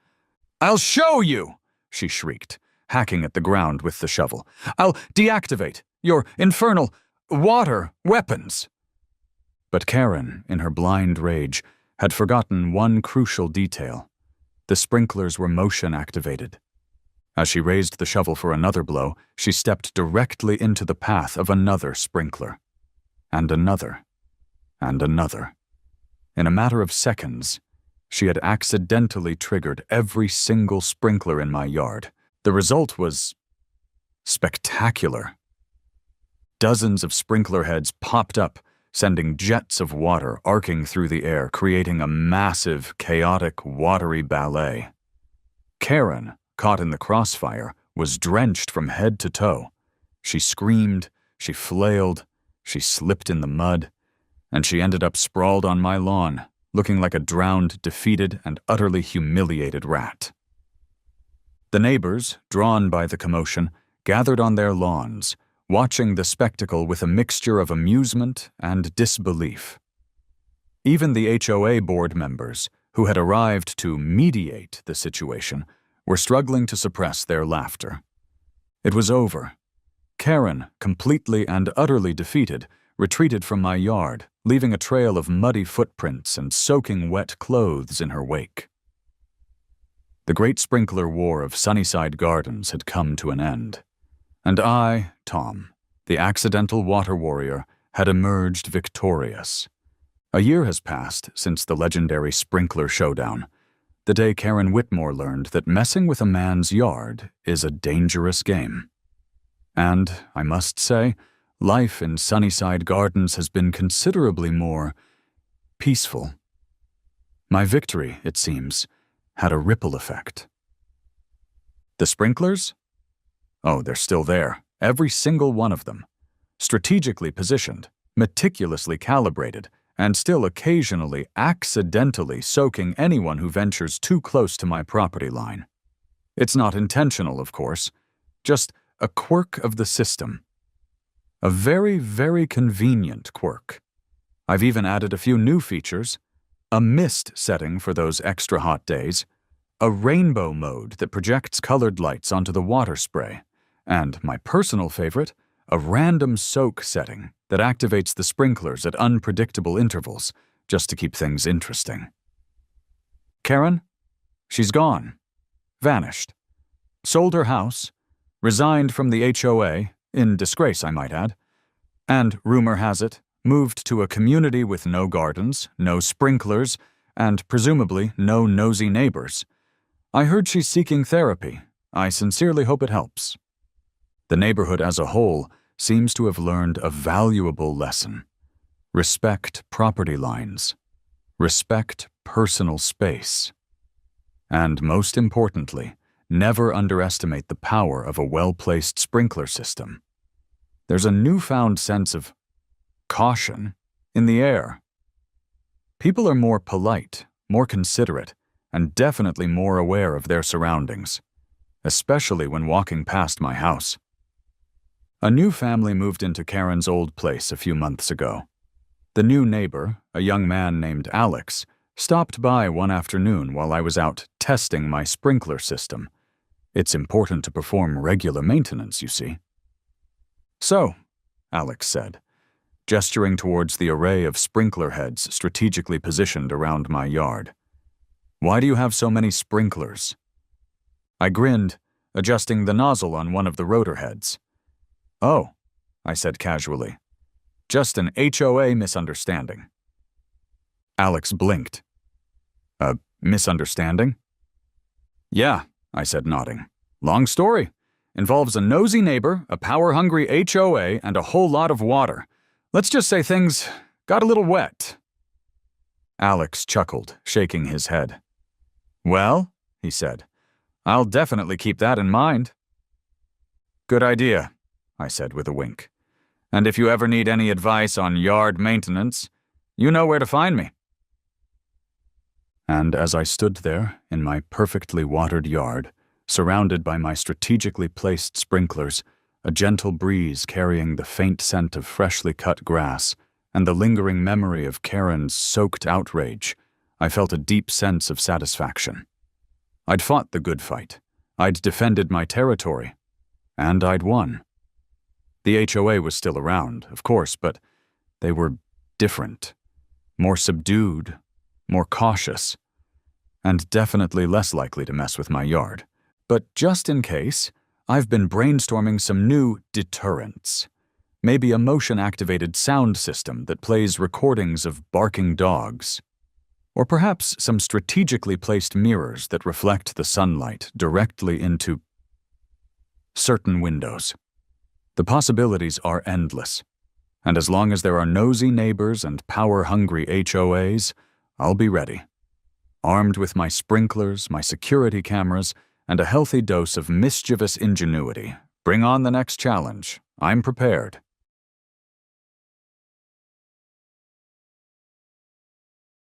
"I'll show you!" she shrieked, hacking at the ground with the shovel. "I'll deactivate your infernal water weapons!" But Karen, in her blind rage, had forgotten one crucial detail. The sprinklers were motion-activated. As she raised the shovel for another blow, she stepped directly into the path of another sprinkler. And another. And another. In a matter of seconds, she had accidentally triggered every single sprinkler in my yard. The result was spectacular. Dozens of sprinkler heads popped up, sending jets of water arcing through the air, creating a massive, chaotic, watery ballet. Karen, caught in the crossfire, was drenched from head to toe. She screamed, she flailed, she slipped in the mud, and she ended up sprawled on my lawn, looking like a drowned, defeated, and utterly humiliated rat. The neighbors, drawn by the commotion, gathered on their lawns, watching the spectacle with a mixture of amusement and disbelief. Even the HOA board members, who had arrived to mediate the situation, were struggling to suppress their laughter. It was over. Karen, completely and utterly defeated, retreated from my yard, leaving a trail of muddy footprints and soaking wet clothes in her wake. The great sprinkler war of Sunnyside Gardens had come to an end, and I, Tom, the accidental water warrior, had emerged victorious. A year has passed since the legendary sprinkler showdown, the day Karen Whitmore learned that messing with a man's yard is a dangerous game. And, I must say, life in Sunnyside Gardens has been considerably more peaceful. My victory, it seems, had a ripple effect. The sprinklers? Oh, they're still there, every single one of them. Strategically positioned, meticulously calibrated, and still occasionally accidentally soaking anyone who ventures too close to my property line. It's not intentional, of course, just a quirk of the system. A very, very convenient quirk. I've even added a few new features: a mist setting for those extra hot days, a rainbow mode that projects colored lights onto the water spray, and, my personal favorite, a random soak setting that activates the sprinklers at unpredictable intervals, just to keep things interesting. Karen? She's gone. Vanished. Sold her house. Resigned from the HOA, in disgrace I might add, and, rumor has it, moved to a community with no gardens, no sprinklers, and presumably no nosy neighbors. I heard she's seeking therapy. I sincerely hope it helps. The neighborhood as a whole seems to have learned a valuable lesson. Respect property lines. Respect personal space. And most importantly, never underestimate the power of a well-placed sprinkler system. There's a newfound sense of caution in the air. People are more polite, more considerate, and definitely more aware of their surroundings, especially when walking past my house. A new family moved into Karen's old place a few months ago. The new neighbor, a young man named Alex, stopped by one afternoon while I was out testing my sprinkler system. It's important to perform regular maintenance, you see. So, Alex said, gesturing towards the array of sprinkler heads strategically positioned around my yard. Why do you have so many sprinklers? I grinned, adjusting the nozzle on one of the rotor heads. Oh, I said casually. Just an HOA misunderstanding. Alex blinked. A misunderstanding? Yeah, I said, nodding. Long story. Involves a nosy neighbor, a power-hungry HOA, and a whole lot of water. Let's just say things got a little wet. Alex chuckled, shaking his head. Well, he said, I'll definitely keep that in mind. Good idea, I said with a wink. And if you ever need any advice on yard maintenance, you know where to find me. And as I stood there in my perfectly watered yard, surrounded by my strategically placed sprinklers, a gentle breeze carrying the faint scent of freshly cut grass, and the lingering memory of Karen's soaked outrage, I felt a deep sense of satisfaction. I'd fought the good fight. I'd defended my territory. And I'd won. The HOA was still around, of course, but they were different, more subdued, more cautious, and definitely less likely to mess with my yard. But just in case, I've been brainstorming some new deterrents. Maybe a motion-activated sound system that plays recordings of barking dogs. Or perhaps some strategically placed mirrors that reflect the sunlight directly into certain windows. The possibilities are endless. And as long as there are nosy neighbors and power-hungry HOAs, I'll be ready. Armed with my sprinklers, my security cameras, and a healthy dose of mischievous ingenuity. Bring on the next challenge. I'm prepared.